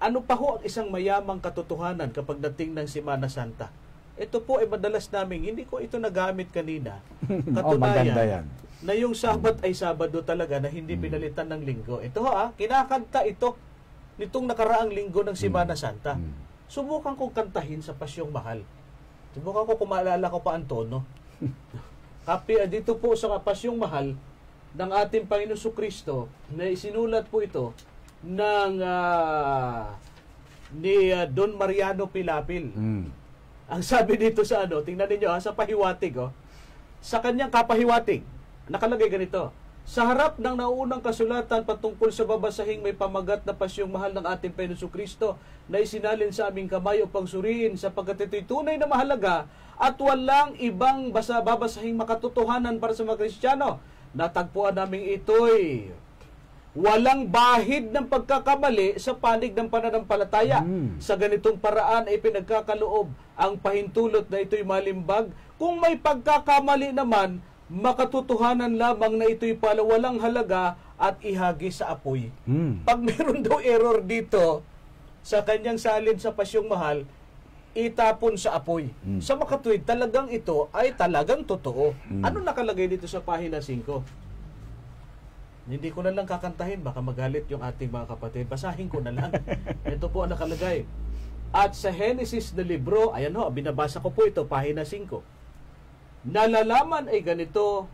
Ano pa ho ang isang mayamang katotohanan kapag dating ng Semana Santa? Ito po ay madalas namin, hindi ko ito nagamit kanina. Katunayan na yung Sabat ay Sabado talaga na hindi pinalitan ng Linggo. Ito kinakanta ito nitong nakaraang Linggo ng Semana Santa. Subukan kong kantahin sa Pasyong Mahal. Subukan ko kung maalala ko pa ang tono. Dito po sa Pasyong Mahal ng ating Panginoon Kristo na isinulat po ito ng ni Don Mariano Pilapil. Ang sabi dito sa tingnan niyo sa pahiwatig sa kanyang kapahiwatig nakalagay ganito, Sa harap ng nauunang kasulatan patungkol sa babasahing may pamagat na pasyong mahal ng ating Panginoon Kristo na isinalin sa aming kamay upang suriin sapagkat ito'y tunay na mahalaga at walang ibang babasahing makatotohanan para sa mga Kristiyano. Natagpuan namin ito'y walang bahid ng pagkakamali sa panig ng pananampalataya. Sa ganitong paraan ay pinagkakaloob ang pahintulot na ito'y malimbag. Kung may pagkakamali naman, makatotohanan lamang na ito'y pala walang halaga at ihagi sa apoy. Pag meron daw error dito sa kanyang salin sa pasyong mahal, itapon sa apoy. Sa makatuwid, talagang ito ay talagang totoo. Ano nakalagay dito sa pahina 5? Hindi ko na lang kakantahin, baka magalit yung ating mga kapatid. Basahin ko na lang. Ito po ang nakalagay. At sa Genesis na libro, ayan ho, binabasa ko po ito, pahina 5. Nalalaman ay ganito,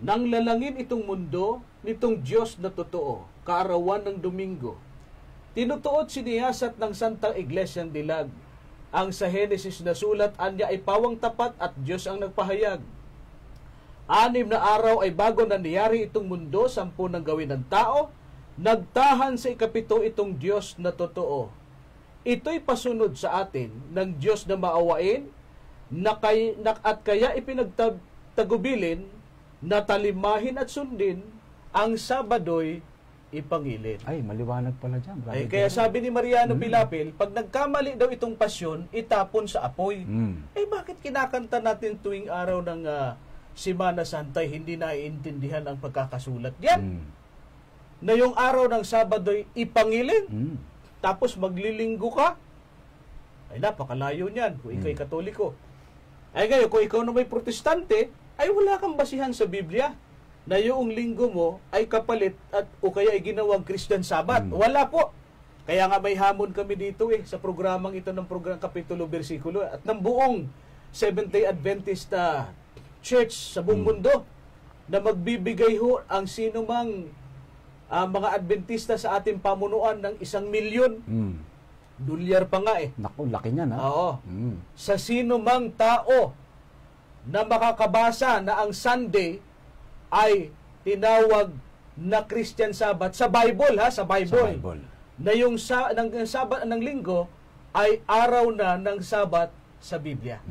nang lalangin itong mundo, nitong Diyos na totoo, kaarawan ng Domingo. Tinutuot siniyasat ng Santang Iglesyang Dilag. Ang sa Genesis na sulat, anya ay pawang tapat at Diyos ang nagpahayag. 6 na araw ay bago nangyari itong mundo, 10 nang gawin ng tao, nagtahan sa 7 itong Diyos na totoo. Ito'y pasunod sa atin ng Diyos na maawain, at kaya ipinagtagubilin na talimahin at sundin ang Sabado'y ipangilin. Ay, maliwanag pala dyan. Ay, kaya sabi ni Mariano Pilapil, pag nagkamali daw itong pasyon, itapon sa apoy. Eh, bakit kinakanta natin tuwing araw ng Semana Santa, hindi naiintindihan ang pagkakasulat yan? Na yung araw ng Sabado'y ipangilin, tapos maglilinggo ka? Ay, napakalayo niyan kung ikaw'y Katoliko. Ay ngayon, kung ikaw na may protestante, ay wala kang basihan sa Biblia na yung linggo mo ay kapalit at o kaya ay ginawang Christian Sabbath. Wala po. Kaya nga may hamon kami dito sa programang ito ng kapitulo, bersikulo at ng buong Seventh-day Adventist Church sa buong mundo na magbibigay ho ang sinumang mga Adventista sa ating pamunuan ng 1,000,000 dolyar pa nga Naku, laki niyan, ha? Oo. Sa sino mang tao na makakabasa na ang Sunday ay tinawag na Christian Sabbath sa Bible, ha? Sa Bible. Na yung ng linggo ay araw na ng Sabat sa Biblia.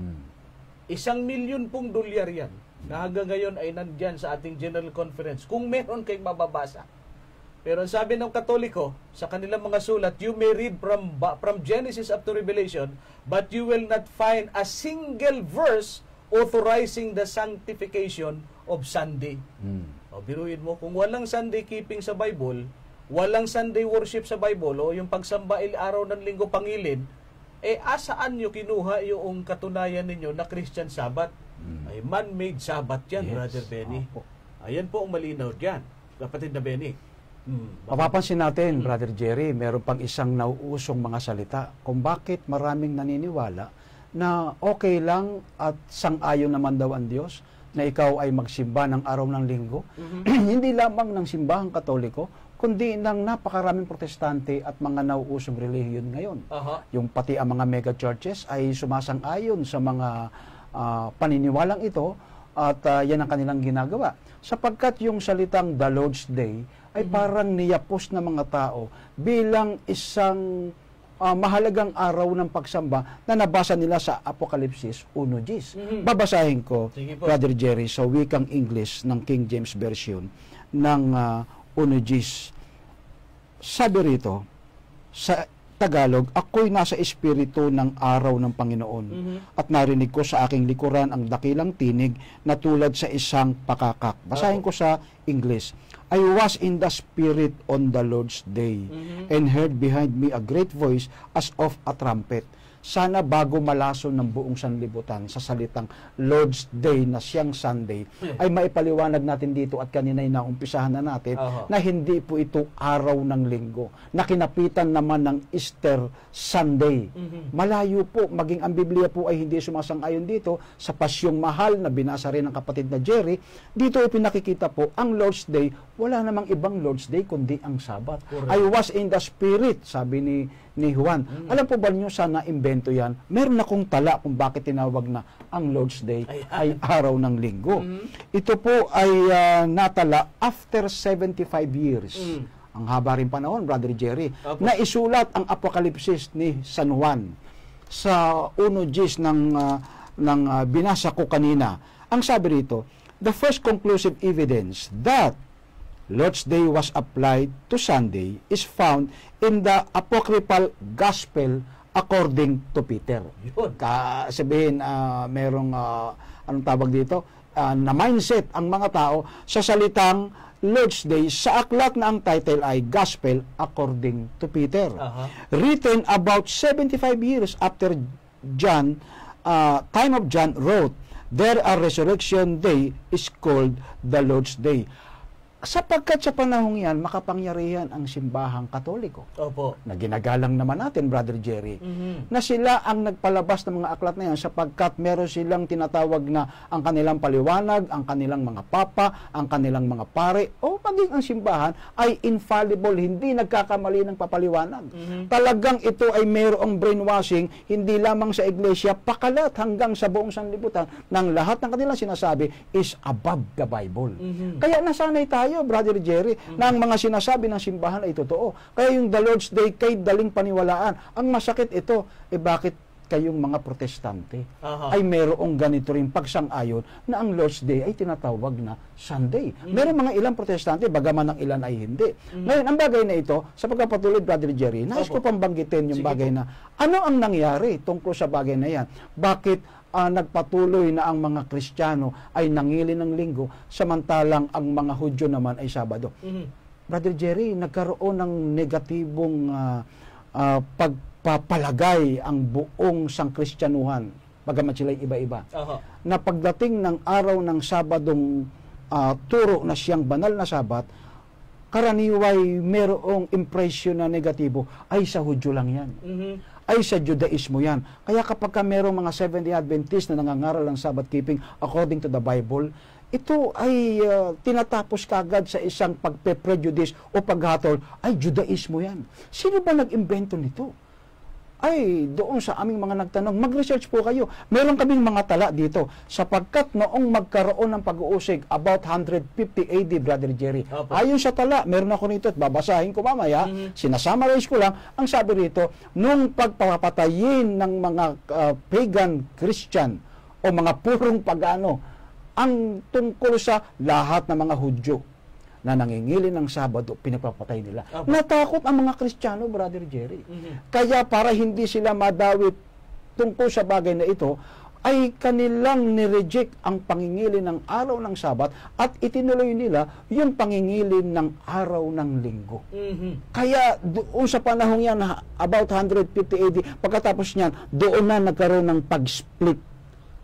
1,000,000 pong dolyar yan na hanggang ngayon ay nandyan sa ating General Conference kung meron kayong mababasa. Pero sabi ng Katoliko, sa kanilang mga sulat, you may read from Genesis up to Revelation, but you will not find a single verse authorizing the sanctification of Sunday. O, biruin mo, kung walang Sunday keeping sa Bible, walang Sunday worship sa Bible, o yung pagsamba araw ng linggo pangilin, asaan nyo kinuha yung katunayan ninyo na Christian Sabbath? Ay man-made Sabbath yan, Brother Benny. Ayan po ang malinaw dyan, kapatid na Benny. Mapapansin natin, Brother Jerry, meron pang isang nauusong mga salita kung bakit maraming naniniwala na okay lang at sang-ayon naman daw ang Diyos na ikaw ay magsimba ng araw ng linggo. Hindi lamang ng simbahang Katoliko, kundi ng napakaraming protestante at mga nauusong relihiyon ngayon. Yung pati ang mga mega churches ay sumasang-ayon sa mga paniniwalang ito at yan ang kanilang ginagawa. Sapagkat yung salitang The Lord's Day ay parang niyapos na mga tao bilang isang mahalagang araw ng pagsamba na nabasa nila sa Apokalipsis 1:10. Babasahin ko, Brother Jerry, sa wikang English ng King James Version ng 1:10. Sabi rito, sa Tagalog, ako'y nasa espiritu ng araw ng Panginoon at narinig ko sa aking likuran ang dakilang tinig na tulad sa isang pakakak. Basahin ko sa English. I was in the Spirit on the Lord's day and heard behind me a great voice as of a trumpet. Sana bago malason ng buong sanlibutan sa salitang Lord's Day na siyang Sunday, ay maipaliwanag natin dito at kanina'y naumpisahan na natin na hindi po ito araw ng linggo, na kinapitan naman ng Easter Sunday. Malayo po, maging ang Biblia po ay hindi sumasang-ayon dito sa pasyong mahal na binasa rin ng kapatid na Jerry. Dito ay pinakikita po, ang Lord's Day, wala namang ibang Lord's Day kundi ang Sabat. I was in the Spirit, sabi ni Juan. Alam po ba niyo sana imbento yan? Meron akong tala kung bakit tinawag na ang Lord's Day ay araw ng linggo. Ito po ay natala after 75 years. Ang haba rin panahon, Brother Jerry, na isulat ang Apokalipsis ni San Juan sa 1:10 ng binasa ko kanina. Ang sabi rito, the first conclusive evidence that Lord's Day was applied to Sunday is found in the apocryphal gospel according to Peter. Yun. Sabihin, merong, anong tawag dito, na mindset ang mga tao sa salitang Lord's Day sa aklat na ang title ay Gospel according to Peter. Written about 75 years after John, time of John wrote, there a resurrection day is called the Lord's Day. Sapagkat sa panahong yan, makapangyarihan ang simbahang Katoliko. Opo. Na ginagalang naman natin, Brother Jerry, na sila ang nagpalabas ng mga aklat na yan sapagkat meron silang tinatawag na ang kanilang paliwanag, ang kanilang mga papa, ang kanilang mga pare, o maging ang simbahan ay infallible, hindi nagkakamali ng papaliwanag. Talagang ito ay mayroong brainwashing, hindi lamang sa iglesia, pakalat hanggang sa buong sanlibutan, ng lahat ng kanilang sinasabi is above the Bible. Kaya nasanay tayo, Brother Jerry, na ang mga sinasabi ng simbahan ay totoo. Kaya yung the Lord's Day kay daling paniwalaan. Ang masakit ito, bakit kayong mga protestante ay mayroong ganito rin pagsang-ayon na ang Lord's Day ay tinatawag na Sunday. Meron mga ilang protestante, bagaman ng ilan ay hindi. Ngayon, ang bagay na ito, sa pagkapatuloy, Brother Jerry, nais ko pang banggitin yung bagay na ano ang nangyari tungkol sa bagay na yan. Bakit nagpatuloy na ang mga Kristiyano ay nangili ng linggo, samantalang ang mga Hudyo naman ay Sabado. Brother Jerry, nagkaroon ng negatibong pagpapalagay ang buong sangkristyanuhan, bagamat sila'y iba-iba. Na pagdating ng araw ng Sabadong turo na siyang banal na Sabat, karaniway merong impresyon na negatibo, ay sa Hudyo lang yan. Ay sa Judaismo yan. Kaya kapag merong mga Seventh-day Adventist na nangangaral ng Sabbath keeping according to the Bible, ito ay tinatapos kagad sa isang pagpe-prejudice o paghatol, ay Judaismo yan. Sino ba nag-imbento nito? Ay, doon sa aming mga nagtanong, mag-research po kayo. Meron kaming mga tala dito, sapagkat noong magkaroon ng pag-uusig about 150 AD, Brother Jerry. Ayon sa tala, meron ako nito at babasahin ko mamaya, sinasummarize ko lang, ang sabi rito, nung pagpapatayin ng mga pagan Christian o mga purong pagano, ang tungkol sa lahat ng mga Hudyo na nangingili ng Sabado, pinagpapatay nila. Natakot ang mga Kristiyano, Brother Jerry. Kaya para hindi sila madawit tungkol sa bagay na ito, ay kanilang nireject ang pangingili ng araw ng Sabat at itinuloy nila yung pangingili ng araw ng linggo. Kaya doon sa panahong yan, about 150 AD, pagkatapos niyan, doon na nagkaroon ng pag-split,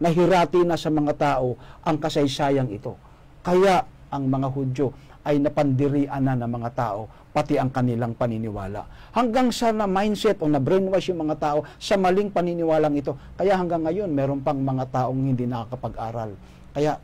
nahirati na sa mga tao ang kasaysayang ito. Kaya ang mga Hudyo ay napandirian na ng mga tao, pati ang kanilang paniniwala. Hanggang sa na-mindset o na-brainwash yung mga tao sa maling paniniwalang ito. Kaya hanggang ngayon, meron pang mga taong hindi nakakapag-aral. Kaya,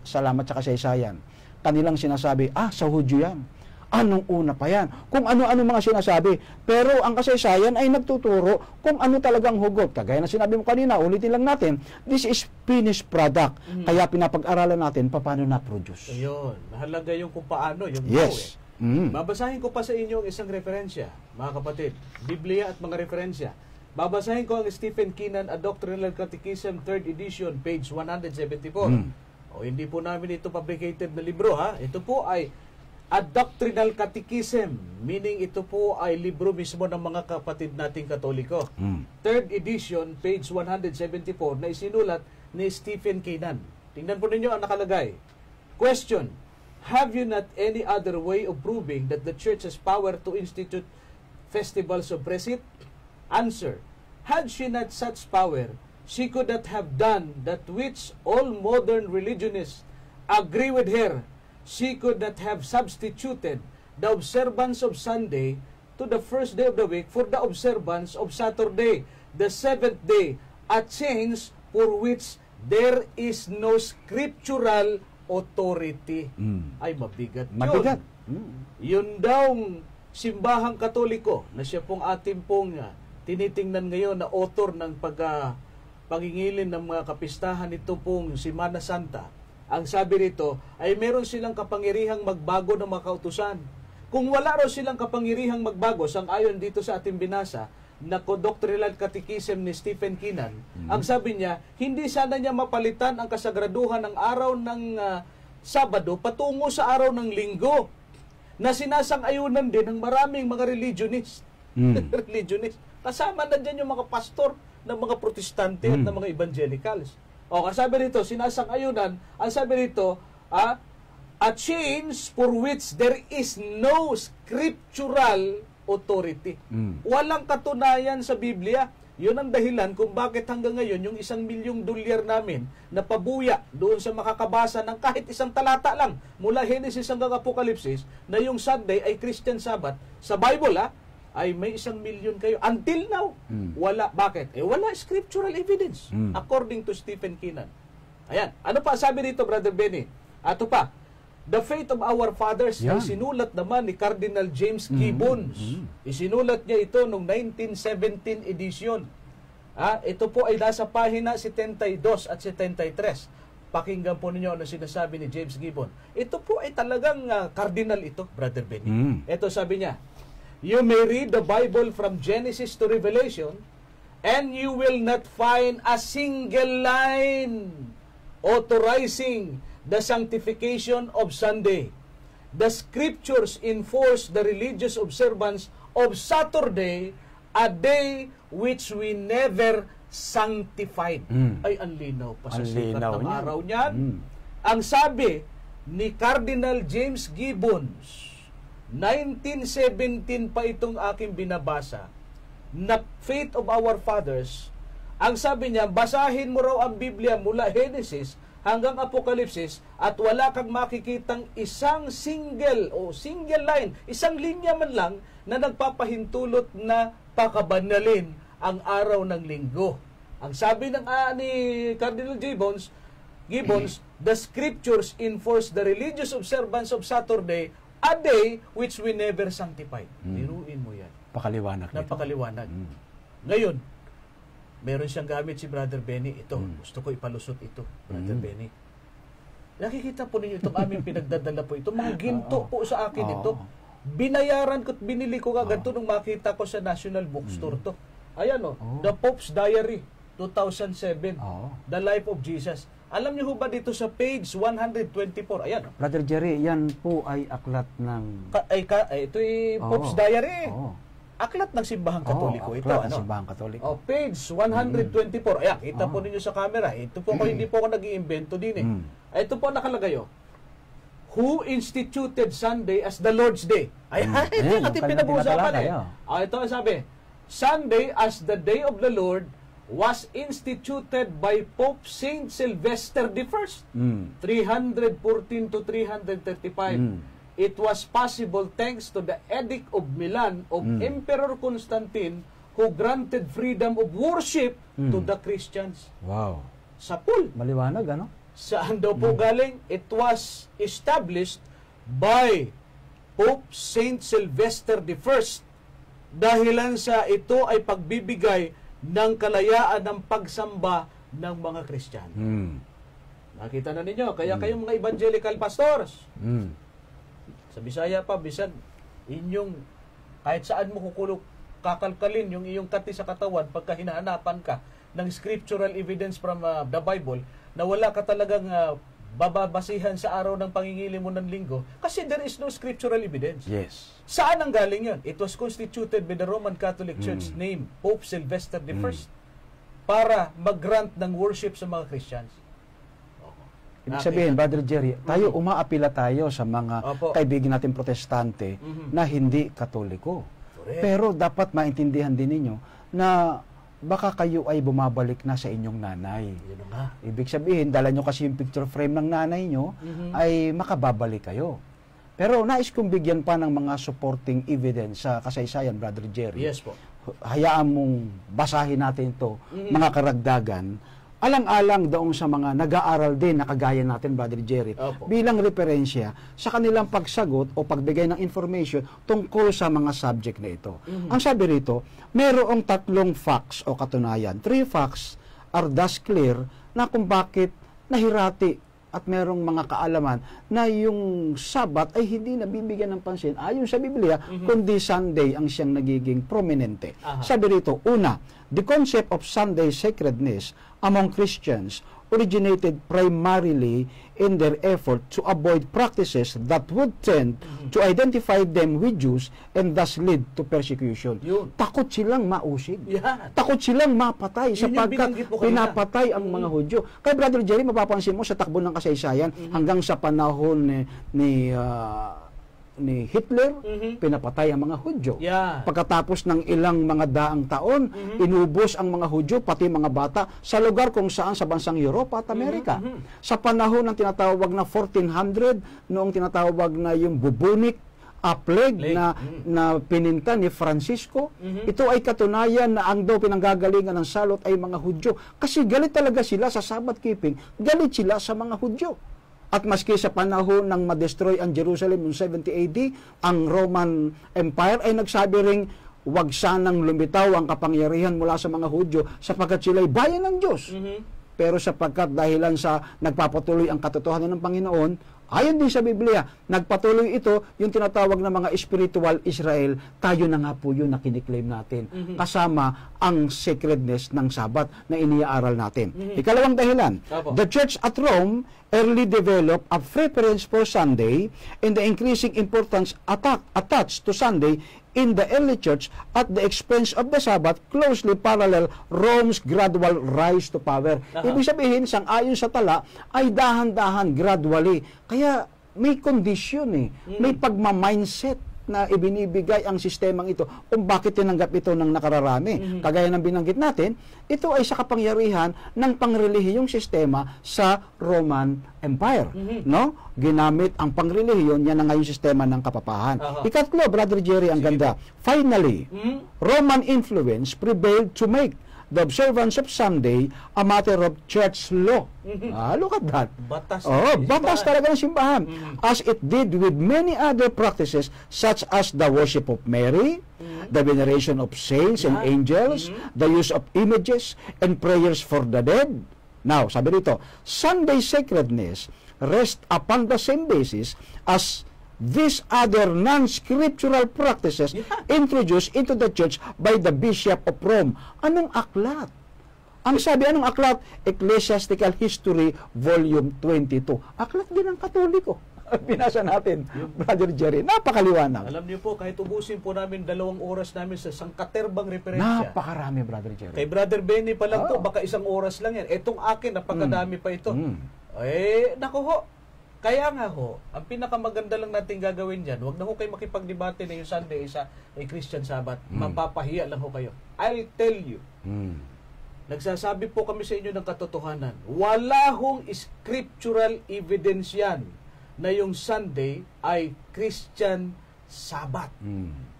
salamat sa kasaysayan. Kanilang sinasabi, sa Hudyo yan. Anong una pa yan? Kung ano-ano mga sinasabi. Pero ang kasaysayan ay nagtuturo kung ano talagang hugot. Kagaya na sinabi mo kanina, ulitin lang natin, this is finished product. Kaya pinapag-aralan natin paano na-produce. Ayun. Mahalaga yung kung paano, yung yes. Babasahin ko pa sa inyo ang isang referensya, mga kapatid. Biblia at mga referensya. Babasahin ko ang Stephen Keenan, A Doctrinal Catechism, 3rd edition, page 174. O hindi po namin ito fabricated na libro, ha? Ito po ay A Doctrinal Catechism, meaning ito po ay libro mismo ng mga kapatid nating Katoliko. 3rd edition, page 174, na isinulat ni Stephen Keenan. Tingnan po ninyo ang nakalagay. Question: have you not any other way of proving that the Church has power to institute festivals of Presit? Answer: had she not such power, she could not have done that which all modern religionists agree with her. She could not have substituted the observance of Sunday to the first day of the week for the observance of Saturday, the seventh day, a change for which there is no scriptural authority. Ay, mabigat yun. Mabigat. Yun daw simbahang Katoliko na siya pong ating pong tinitingnan ngayon na author ng pangingilin ng mga kapistahan nito pong Semana Santa, ang sabi rito ay meron silang kapangyarihang magbago ng mga kautusan. Kung wala raw silang kapangyarihang magbago, sang-ayon dito sa ating binasa na Doctrinal Catechism ni Stephen Keenan, ang sabi niya, hindi sana niya mapalitan ang kasagraduhan ng araw ng Sabado patungo sa araw ng Linggo, na sinasang-ayunan din ng maraming mga religionist. Religionist. Kasama na dyan yung mga pastor ng mga Protestante at ng mga Evangelicals. O, kasabi rito, sinasang-ayunan, ang sabi rito, a change for which there is no scriptural authority. Walang katunayan sa Biblia. Yun ang dahilan kung bakit hanggang ngayon yung $1 milyong namin na pabuya doon sa makakabasa ng kahit isang talata lang mula Genesis hanggang Apokalipsis na yung Sunday ay Christian Sabbath. Sa Bible ay may 1 milyon kayo. Until now, wala. Bakit? Wala scriptural evidence according to Stephen Keenan. Ayan. Ano pa sabi dito, Brother Benny? Ato pa. The Faith of Our Fathers ay sinulat naman ni Cardinal James Gibbons. Isinulat niya ito noong 1917 edition. Ito po ay nasa pahina 72 at 73. Pakinggan po ninyo ano sinasabi ni James Gibbons. Ito po ay talagang cardinal ito, Brother Benny. Ito sabi niya, you may read the Bible from Genesis to Revelation and you will not find a single line authorizing the sanctification of Sunday. The scriptures enforce the religious observance of Saturday, a day which we never sanctified. Ay, ang linaw pa sa sikat ng araw niyan. Ang sabi ni Cardinal James Gibbons, 1917 pa itong aking binabasa, na Faith of Our Fathers, ang sabi niya, basahin mo raw ang Biblia mula Genesis hanggang Apokalipsis at wala kang makikitang isang single line, isang linya man lang na nagpapahintulot na pakabanalin ang araw ng Linggo. Ang sabi ng ni Cardinal Gibbons, the scriptures enforce the religious observance of Saturday, a day which we never sanctified. Tiruin mo yan. Pakaliwanag nito. Napakaliwanag. Ngayon, meron siyang gamit si Brother Benny. Ito, gusto ko ipalusot ito, Brother Benny. Nakikita po ninyo itong aming pinagdadala po ito. Mga ginto po sa akin ito. Binayaran ko at binili ko ganito nung makita ko sa National Bookstore to. Ayan The Pope's Diary, 2007. The Life of Jesus. Alam niyo ba dito sa page 124? Ayan. Brother Jerry, yan po ay aklat ng... ito ay Pope's Diary. Aklat ng Simbahang Katoliko ito. Aklat ng Simbahang Katoliko. Page 124. Ayan, kita po ninyo sa camera. Ito po hindi po ako nag-iimbento din Ito po nakalagay Who instituted Sunday as the Lord's Day? Ayan, ito yung ating pinag-uusapan ito ang sabi, Sunday as the day of the Lord was instituted by Pope Saint Sylvester I, 314 to 335. It was possible thanks to the Edict of Milan of Emperor Constantine, who granted freedom of worship to the Christians. Wow. Sa pool. Maliwanag, ano? Saan daw po galing? It was established by Pope Saint Sylvester I. Dahilan sa ito ay pagbibigay ng kalayaan ng pagsamba ng mga Kristiyano. Nakita na ninyo, kaya kayong mga evangelical pastors, sa Bisaya pa, bisan inyong kahit saan mo kakalkalin yung iyong kati sa katawan pagka hinahanapan ka ng scriptural evidence from the Bible na wala ka talagang bababasihan sa araw ng pangingili mo ng Linggo kasi there is no scriptural evidence. Yes. Saan ang galing yun? It was constituted by the Roman Catholic Church named Pope Sylvester I para mag-grant ng worship sa mga Christians. Ibig sabihin, Brother Jerry, tayo umaapila tayo sa mga kaibigan natin protestante na hindi Katoliko. Correct. Pero dapat maintindihan din ninyo na baka kayo ay bumabalik na sa inyong nanay. Yun nga. Ibig sabihin, dala nyo kasi yung picture frame ng nanay nyo, ay makababalik kayo. Pero nais kong bigyan pa ng mga supporting evidence sa kasaysayan, Brother Jerry. Yes po. Hayaan mong basahin natin ito, mga karagdagan, alang-alang doon sa mga nag-aaral din na kagaya natin, Brother Jerry, Opo. bilang referensya sa kanilang pagsagot o pagbigay ng information tungkol sa mga subject na ito. Ang sabi rito, merong 3 facts o katunayan. 3 facts are thus clear na kung bakit nahirati at merong mga kaalaman na yung Sabat ay hindi nabibigyan ng pansin ayon sa Biblia, kundi Sunday ang siyang nagiging prominente. Sabi rito, una, the concept of Sunday sacredness among Christians originated primarily in their effort to avoid practices that would tend to identify them with Jews and thus lead to persecution. Yun. Takot silang mausig. Yan. Takot silang mapatay Yun yung sapagkat binanggit mo kanina. pinapatay ang mga Hudyo. Kaya Brother Jerry, mapapansin mo sa takbo ng kasaysayan hanggang sa panahon ni Hitler, pinapatay ang mga Hudyo. Yan. Pagkatapos ng ilang mga daang taon, inubos ang mga Hudyo, pati mga bata, sa lugar kung saan sa bansang Europa at Amerika. Sa panahon ng tinatawag na 1400, noong tinatawag na yung bubonic plague na pininta ni Francisco, ito ay katunayan na ang daw pinanggagalingan ng salot ay mga Hudyo. Kasi galit talaga sila sa Sabbath keeping, galit sila sa mga Hudyo. At maski sa panahon ng ma-destroy ang Jerusalem noong 70 AD, ang Roman Empire ay nagsabi ring wag sanang lumitaw ang kapangyarihan mula sa mga Hudyo sapagkat sila'y bayan ng Diyos. Pero sapagkat dahilan sa nagpapatuloy ang katotohanan ng Panginoon, ayon din sa Biblia, nagpatuloy ito yung tinatawag na mga spiritual Israel, tayo na nga po yun na kiniklaim natin. Kasama ang sacredness ng Sabat na iniaaral natin. Ikalawang dahilan, the church at Rome early developed a preference for Sunday and the increasing importance attached to Sunday in the early church at the expense of the Sabbath closely parallel Rome's gradual rise to power. Ibig sabihin, sang-ayon sa tala, ay dahan-dahan, gradually. Kaya may kondisyon may pagma-mindset na ibinibigay ang sistemang ito kung bakit tinanggap ito ng nakararami. Kagaya ng binanggit natin, ito ay sa kapangyarihan ng pangrelihiyong sistema sa Roman Empire. No? Ginamit ang pangrelihiyon, yan na nga yung sistema ng kapapahan. Ikatlo, Brother Jerry, ang ganda. Finally, Roman influence prevailed to make the observance of Sunday a matter of church law. Look at that. Batas. Batas talaga ng simbahan. As it did with many other practices such as the worship of Mary, the veneration of saints and angels, the use of images, and prayers for the dead. Now, sabi rito, Sunday sacredness rests upon the same basis as these other non-scriptural practices introduced into the church by the Bishop of Rome. Anong aklat? Ang sabi, anong aklat? Ecclesiastical History, Volume 22. Aklat din ng Katoliko. Binasa natin, Brother Jerry. Napakaliwanag. Alam niyo po, kahit ubusin po namin 2 oras namin sa sangkaterbang referensya. Napakarami, Brother Jerry. Kay Brother Benny pa lang po, baka 1 oras lang yan. Etong akin, napakadami pa ito. Naku ho. Kaya nga ho, ang pinakamaganda lang natin gagawin dyan, huwag na ho kayo makipagdebate na yung Sunday ay Christian Sabbath. Mapapahiya lang ho kayo. I'll tell you, nagsasabi po kami sa inyo ng katotohanan, wala hong scriptural evidence yan na yung Sunday ay Christian Sabbath.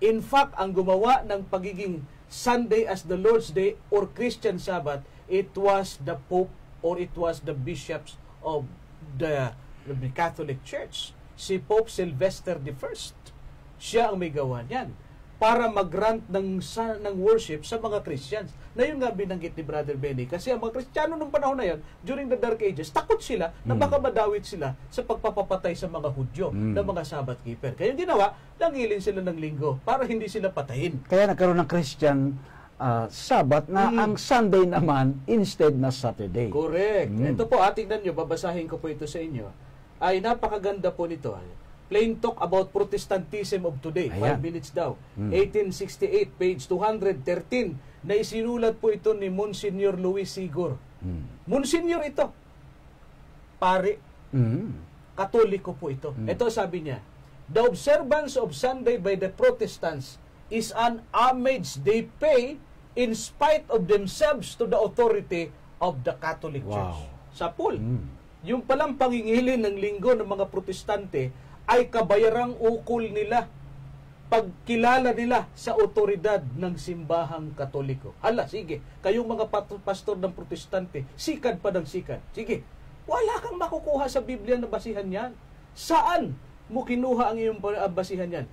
In fact, ang gumawa ng pagiging Sunday as the Lord's Day or Christian Sabbath, it was the Pope or it was the bishops of the Catholic Church. Si Pope Sylvester I. Siya ang may gawa niyan para mag-grant ng worship sa mga Christians. Na yun nga binanggit ni Brother Benny. Kasi ang mga Kristiyano nung panahon na yun, during the Dark Ages, takot sila na baka madawit sila sa pagpapapatay sa mga Hudyo na mga Sabbath keeper. Kaya yung ginawa, nangilin sila ng linggo para hindi sila patayin. Kaya nagkaroon ng Christian Sabbath na ang Sunday naman instead na Saturday. Correct. Ito po, tingnan nyo, babasahin ko po ito sa inyo. Ay napakaganda po nito. Plain Talk About Protestantism of Today. 5 minutes daw. 1868, page 213. Na isinulat po ito ni Monsignor Luis Sigor. Monsignor ito. Pare. Katoliko po ito. Ito sabi niya, the observance of Sunday by the Protestants is an homage they pay in spite of themselves to the authority of the Catholic Church. Sa pool. Yung palang pangingilin ng linggo ng mga Protestante ay kabayarang ukol nila pagkilala nila sa otoridad ng simbahang Katoliko. Hala, sige, kayong mga pastor ng Protestante, sikat pa ng sikat. Sige, wala kang makukuha sa Biblia na basihan yan. Saan mo kinuha ang iyong basihan yan?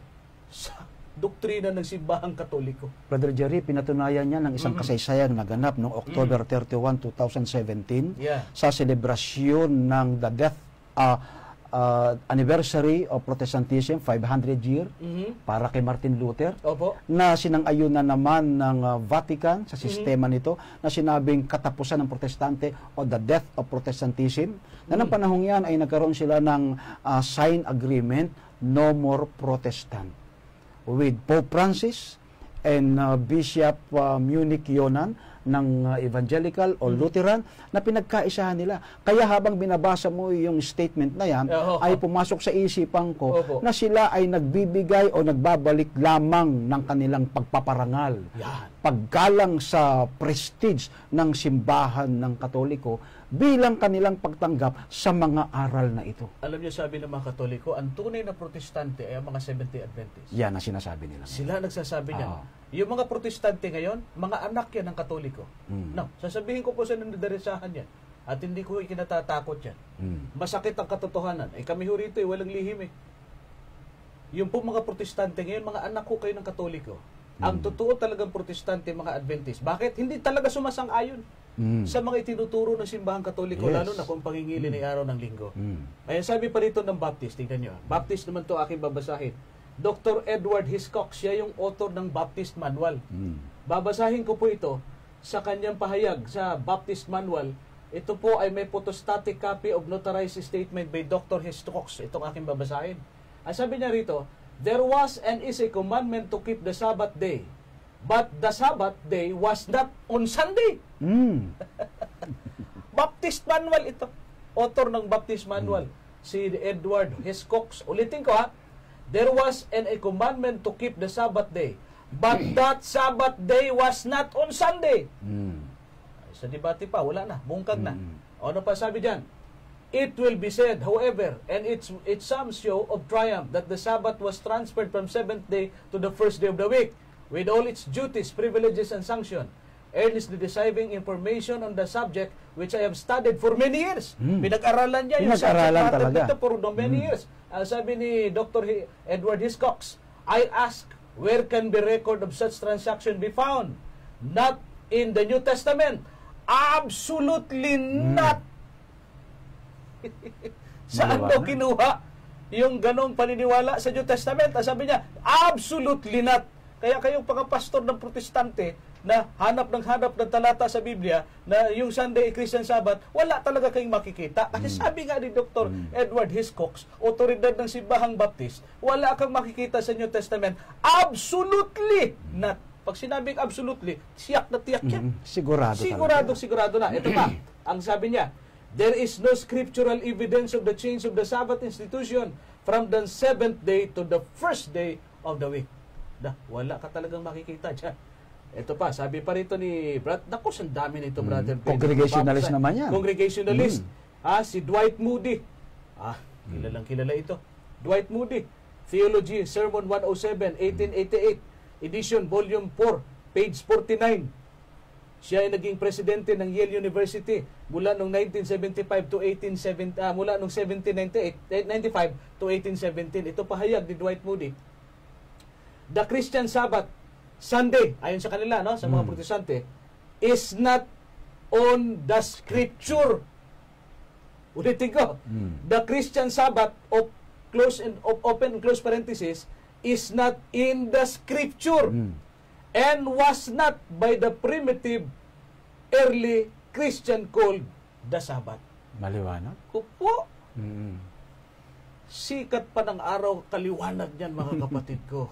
Sa doktrina ng simbahang Katoliko. Brother Jerry, pinatunayan niya ng isang kasaysayang naganap noong October 31, 2017 sa selebrasyon ng the death anniversary of Protestantism, 500 year para kay Martin Luther. Opo. Na sinang-ayunan naman ng Vatican sa sistema nito na sinabing katapusan ng Protestante o the death of Protestantism. Na ng panahong yan ay nagkaroon sila ng sign agreement, no more Protestant, with Pope Francis and Bishop Munich Yonan ng Evangelical o Lutheran na pinagkaisahan nila. Kaya habang binabasa mo yung statement na yan, ay pumasok sa isipan ko na sila ay nagbibigay o nagbabalik lamang ng kanilang pagpaparangal, paggalang sa prestige ng simbahan ng Katoliko bilang kanilang pagtanggap sa mga aral na ito. Alam niyo, sabi ng mga Katoliko, ang tunay na Protestante ay ang mga Seventh-day Adventists. Yan ang sinasabi nila. Sila nagsasabi niyan. Yung mga Protestante ngayon, mga anak yan ng Katoliko. No, sasabihin ko po sa nandideresahan yan. At hindi ko ikinatatakot yan. Masakit ang katotohanan. Kami ho rito, walang lihim eh. Yung po mga Protestante ngayon, mga anak ko kayo ng Katoliko. Ang totoo talagang Protestante, mga Adventist. Bakit? Hindi talaga sumasang-ayon sa mga itinuturo ng simbahang Katoliko, lalo na kung pangingili ni araw ng linggo. Ayan, sabi pa rito ng Baptist, tingnan nyo. Baptist naman to aking babasahin. Dr. Edward Hiscox, siya yung author ng Baptist Manual. Babasahin ko po ito sa kanyang pahayag sa Baptist Manual. Ito po ay may photostatic copy of notarized statement by Dr. Hiscox. Itong aking babasahin. Ang sabi niya rito, there was and is a commandment to keep the Sabbath day, but the Sabbath day was not on Sunday. Baptist Manual ito. Author ng Baptist Manual, si Edward Hiscox. Ulitin ko ha. There was and a commandment to keep the Sabbath day, but that Sabbath day was not on Sunday. Sa debate pa, wala na. Bungkag na. Ano pa sabi dyan? It will be said, however, and it's some show of triumph that the Sabbath was transferred from seventh day to the first day of the week, with all its duties, privileges, and sanction. Earnestly desiring information on the subject which I have studied for many years. Pinag-aralan niya yung subject matter dito for many years. Sabi ni Dr. Edward Hiscox, I ask, where can the record of such transaction be found? Not in the New Testament. Absolutely not. Saan daw kinuha yung ganong paniniwala sa New Testament? Sabi niya, absolutely not. Kaya kayong pastor ng Protestante na hanap ng talata sa Biblia na yung Sunday Christian Sabbath, wala talaga kayong makikita. Kasi sabi nga ni Dr. Edward Hiscox, otoridad ng Simbahang Baptist, wala kang makikita sa New Testament. Absolutely not. Pag sinabing absolutely, tiyak na tiyak yan. Sigurado na. Ito pa, ang sabi niya, there is no scriptural evidence of the change of the Sabbath institution from the seventh day to the first day of the week. Wala ka talagang makikita dyan. Ito pa, sabi pa rito ni Brad, naku, ang dami nito, brother. Congregationalist naman yan. Congregationalist. Si Dwight Moody. Kilalang kilala ito. Dwight Moody. Theology, Sermon 107, 1888. Edition, Volume 4, page 49. Siya ay naging presidente ng Yale University mula noong 1975 to 1870, mula noong 1795 to 1817. Ito pahayag ni Dwight Moody. The Christian Sabbath, Sunday, ayon sa kanila, no, sa mga Protestante, is not on the Scripture. Ulitin ko. The Christian Sabbath, open and close parenthesis, is not in the Scripture and was not by the primitive early Christian called the Sabbath. Maliwanag? Kupo. Sikat pa ng araw, kaliwanag niyan, mga kapatid ko.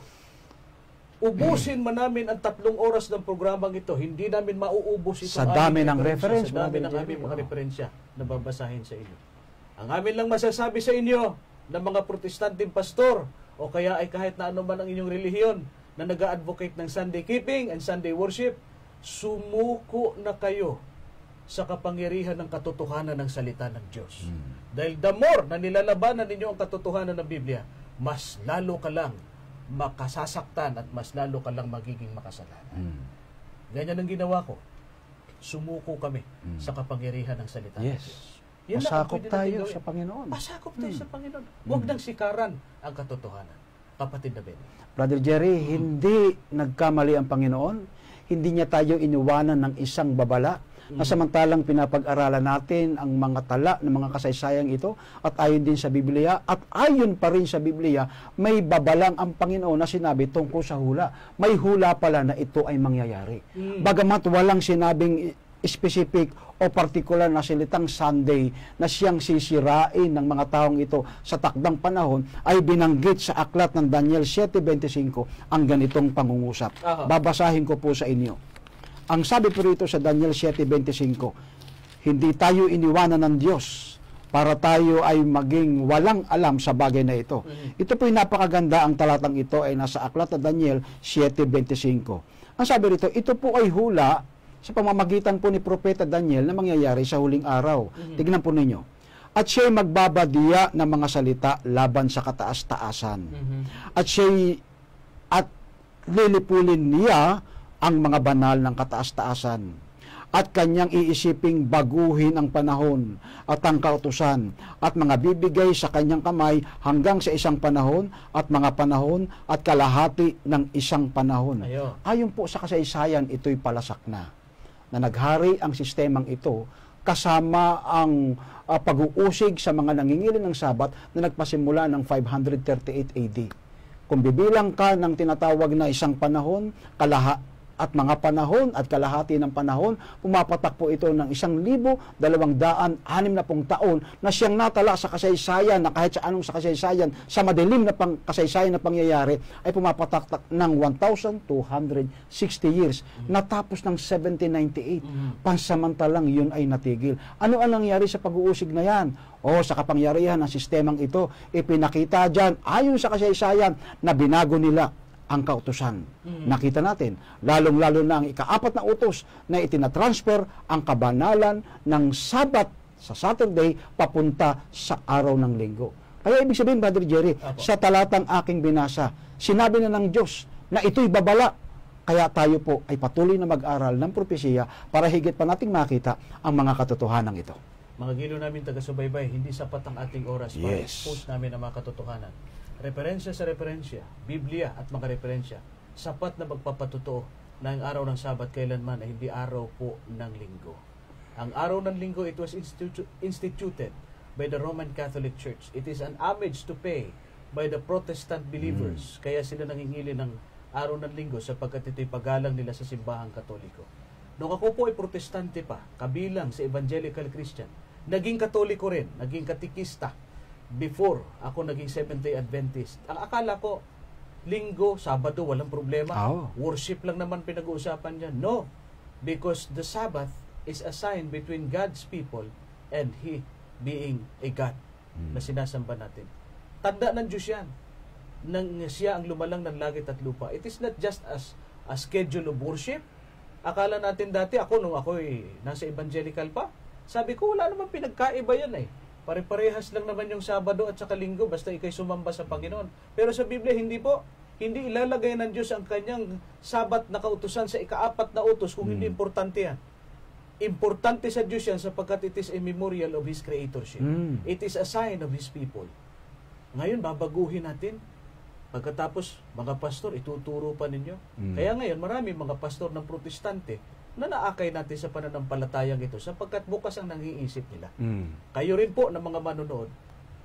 Ubusin man namin ang 3 oras ng programang ito, hindi namin mauubos ito. Sa dami ng reference. Sa dami ng aming mga referensya na babasahin sa inyo. Ang amin lang masasabi sa inyo ng mga protestanteng pastor o kaya ay kahit na ano man ang inyong relihiyon na nag-a-advocate ng Sunday keeping and Sunday worship, sumuko na kayo sa kapangyarihan ng katotohanan ng salita ng Diyos. Dahil the more na nilalabanan ninyo ang katotohanan ng Biblia, mas lalo ka lang makasasaktan at mas lalo ka lang magiging makasalanan. Ganyan ang ginawa ko. Sumuko kami sa kapangyarihan ng salita ng Yes. Diyos. Yan lang ang Masakop pwede natin tayo gawin. sa Panginoon. Pasakop tayo sa Panginoon. Huwag nang sikaran ang katotohanan. Kapatid na Benny. Brother Jerry, hindi nagkamali ang Panginoon. Hindi niya tayo iniwanan ng isang babala. Na samantalang pinapag-aralan natin ang mga tala ng mga kasaysayang ito at ayon din sa Biblia at ayon pa rin sa Biblia, may babalang ang Panginoon na sinabi tungkol sa hula. May hula pala na ito ay mangyayari. Bagamat walang sinabing specific o particular na salitang Sunday na siyang sisirain ng mga taong ito sa takdang panahon, ay binanggit sa aklat ng Daniel 7:25 ang ganitong pangungusap. Babasahin ko po sa inyo. Ang sabi po rito sa Daniel 7:25, hindi tayo iniwanan ng Diyos para tayo ay maging walang alam sa bagay na ito. Ito po yung napakaganda, ang talatang ito ay nasa aklat na Daniel 7:25. Ang sabi rito, ito po ay hula sa pamamagitan po ni Propeta Daniel na mangyayari sa huling araw. Tignan po ninyo. At siya'y magbabadiya ng mga salita laban sa kataas-taasan. At lilipulin niya ang mga banal ng kataas-taasan. At kanyang iisiping baguhin ang panahon at ang kautusan at mga bibigay sa kanyang kamay hanggang sa isang panahon at mga panahon at kalahati ng isang panahon. Ayon po sa kasaysayan, ito'y palasak na naghari ang sistemang ito kasama ang pag-uusig sa mga nangingiling ng Sabat na nagpasimula ng 538 AD. Kung bibilang ka ng tinatawag na isang panahon, at mga panahon at kalahati ng panahon, pumapatak po ito ng 1,260 taon na siyang natala sa kasaysayan, na kahit sa anong sa kasaysayan, sa madilim na kasaysayan na pangyayari, ay pumapatak ng 1,260 years. Natapos ng 1798. Pansamantalang yun ay natigil. Ano ang nangyari sa pag-uusig na yan? Sa kapangyarihan ng sistemang ito, ipinakita dyan, ayon sa kasaysayan, na binago nila ang kautusan. Nakita natin, lalong-lalo na ang ika-4 na utos na itinatransfer ang kabanalan ng Sabat sa Saturday papunta sa araw ng Linggo. Kaya ibig sabihin, Brother Jerry, sa talatang aking binasa, sinabi na ng Diyos na ito'y babala. Kaya tayo po ay patuloy na mag-aral ng propesiya para higit pa nating makita ang mga katotohanan ito. Mga giliw namin taga-subaybay, hindi sapat ang ating oras para expose namin ang mga katotohanan. Referensya sa referensya, Biblia at mga referensya, sapat na magpapatuto na ang araw ng Sabat kailanman ay hindi araw po ng Linggo. Ang araw ng Linggo, it was instituted by the Roman Catholic Church. It is an homage to pay by the Protestant believers. Kaya sila nangingili ng araw ng Linggo sapagkat ito'y paggalang nila sa simbahang Katoliko. Nung ako po ay Protestante pa, kabilang sa Evangelical Christian, naging Katoliko rin, naging katikista, before ako naging Seventh-day Adventist. Ang akala ko, Linggo, Sabado, walang problema. Worship lang naman pinag-uusapan dyan. No, because the Sabbath is a sign between God's people and He being a God na sinasamba natin. Tanda ng Diyos yan. Nang siya ang lumalang ng langit at lupa. It is not just as a schedule of worship. Akala natin dati, nung ako nasa evangelical pa, sabi ko, wala naman pinagkaiba yan Pare-parehas lang naman yung Sabado at saka Linggo basta ikay sumamba sa Panginoon. Pero sa Biblia, hindi po. Hindi ilalagay ng Diyos ang kanyang Sabat na kautusan sa ika-4 na utos kung hindi importante yan. Importante sa Diyos yan sapagkat it is a memorial of His creatorship. It is a sign of His people. Ngayon, babaguhin natin. Pagkatapos, mga pastor, ituturo pa ninyo. Kaya ngayon, marami mga pastor ng Protestante na naakay natin sa pananampalatayang ito sapagkat bukas ang nangiisip nila. Kayo rin po na mga manonood,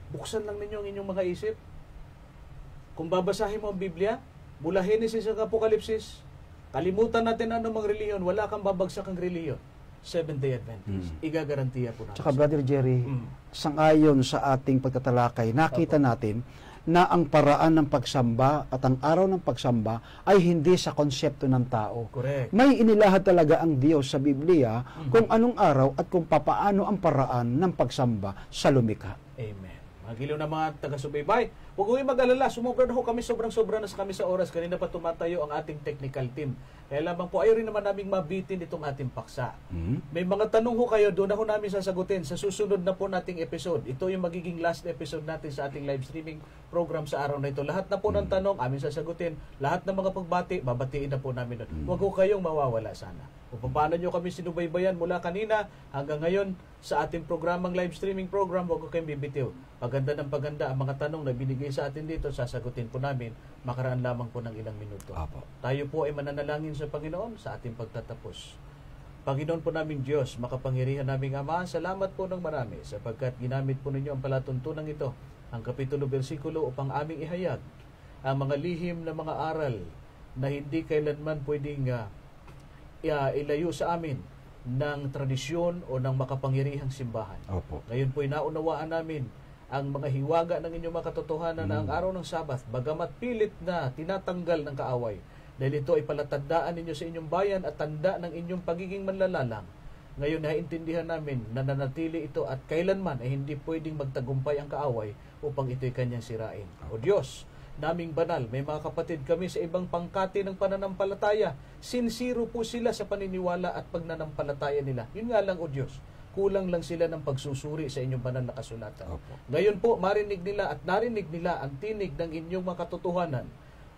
buksan lang ninyo ang inyong mga isip. Kung babasahin mo ang Biblia, mula Genesis hanggang Apokalipsis, kalimutan natin anumang reliyon, wala kang babagsakang reliyon. Seventh-day Adventist. Igagarantiya po natin. Tsaka Brother Jerry, sangayon sa ating pagtatalakay, nakita natin na ang paraan ng pagsamba at ang araw ng pagsamba ay hindi sa konsepto ng tao. Correct. May inilahad talaga ang Diyos sa Biblia kung anong araw at kung papaano ang paraan ng pagsamba sa lumikha. Amen. Mga giliw na mga taga-subaybay, Huwag kayong mag-alala, sumugod ho kami, sobrang-sobra na sa kami sa oras. Kanina pa tumatayo ang ating technical team. Kaya lamang po, ayaw rin naman naming mabitin itong ating paksa. May mga tanong ho kayo, doon na ho namin sasagutin sa susunod na po nating episode. Ito yung magiging last episode natin sa ating live streaming program sa araw na ito. Lahat na po ng tanong, amin sasagutin. Lahat ng mga pagbati, babatiin na po namin. Huwag ho kayong mawawala sana. Kung paano nyo kami sinubaybayan mula kanina hanggang ngayon sa ating programang live streaming program, huwag ko kayong bibitiw. Paganda ng paganda, ang mga tanong na binigay sa atin dito, sasagutin po namin, makaraan lamang po ng ilang minuto. Apo. Tayo po ay mananalangin sa Panginoon sa ating pagtatapos. Panginoon po naming Diyos, makapangyarihan naming Ama, salamat po ng marami sapagkat ginamit po ninyo ang palatuntunan ito, ang kapitulo bersikulo upang aming ihayag ang mga lihim na mga aral na hindi kailanman pwedeng ilayo sa amin ng tradisyon o ng makapangyarihang simbahan. Opo. Ngayon po'y naunawaan namin ang mga hiwaga ng inyong mga katotohanan na ang araw ng Sabath, bagamat pilit na tinatanggal ng kaaway, dahil ito ay palatandaan ninyo sa inyong bayan at tanda ng inyong pagiging manlalalang. Ngayon naiintindihan namin na nanatili ito at kailanman ay hindi pwedeng magtagumpay ang kaaway upang ito'y kanyang sirain. O Diyos, naming banal, may mga kapatid kami sa ibang pangkati ng pananampalataya. Sinsiro po sila sa paniniwala at pagnanampalataya nila. Yun nga lang, O Diyos, kulang lang sila ng pagsusuri sa inyong banal na kasulatan. Opo. Ngayon po, marinig nila at narinig nila ang tinig ng inyong mga katotohanan.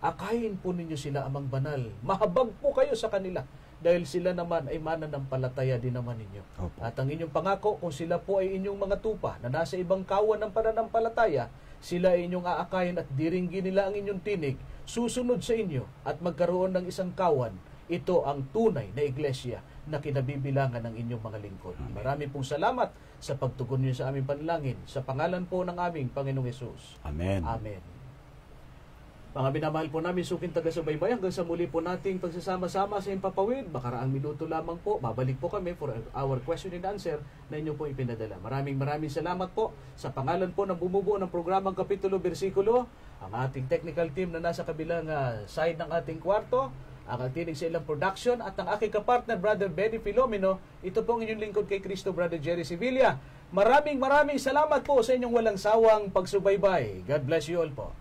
Akayin po ninyo sila amang banal. Mahabag po kayo sa kanila dahil sila naman ay mananampalataya din naman ninyo. Opo. At ang inyong pangako, kung sila po ay inyong mga tupa na nasa ibang kawan ng pananampalataya, sila ay inyong aakayin at diringgin nila ang inyong tinig, susunod sa inyo at magkaroon ng isang kawan. Ito ang tunay na iglesia na kinabibilangan ng inyong mga lingkod. Marami pong salamat sa pagtugon niyo sa aming panalangin. Sa pangalan po ng aming Panginoong Hesus. Amen. Amen. Mga binamahal po namin, suking taga-subaybay, hanggang sa muli po nating pagsasama-sama sa Himpapawid. Makaraang minuto lamang po, babalik po kami for our question and answer na inyo po ipinadala. Maraming salamat po sa pangalan po ng bumubuo ng programang Kapitulo Bersikulo, ang ating technical team na nasa kabilang side ng ating kwarto, ang Tinig sa Ilang Production, at ang aking kapartner, Brother Benny Filomeno. Ito po ang inyong lingkod kay Cristo, Brother Jerry Sevilla. Maraming salamat po sa inyong walang sawang pagsubaybay. God bless you all po.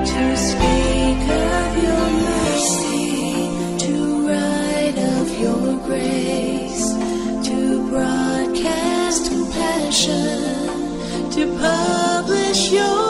To speak of your mercy, to write of your grace, to broadcast compassion, to publish your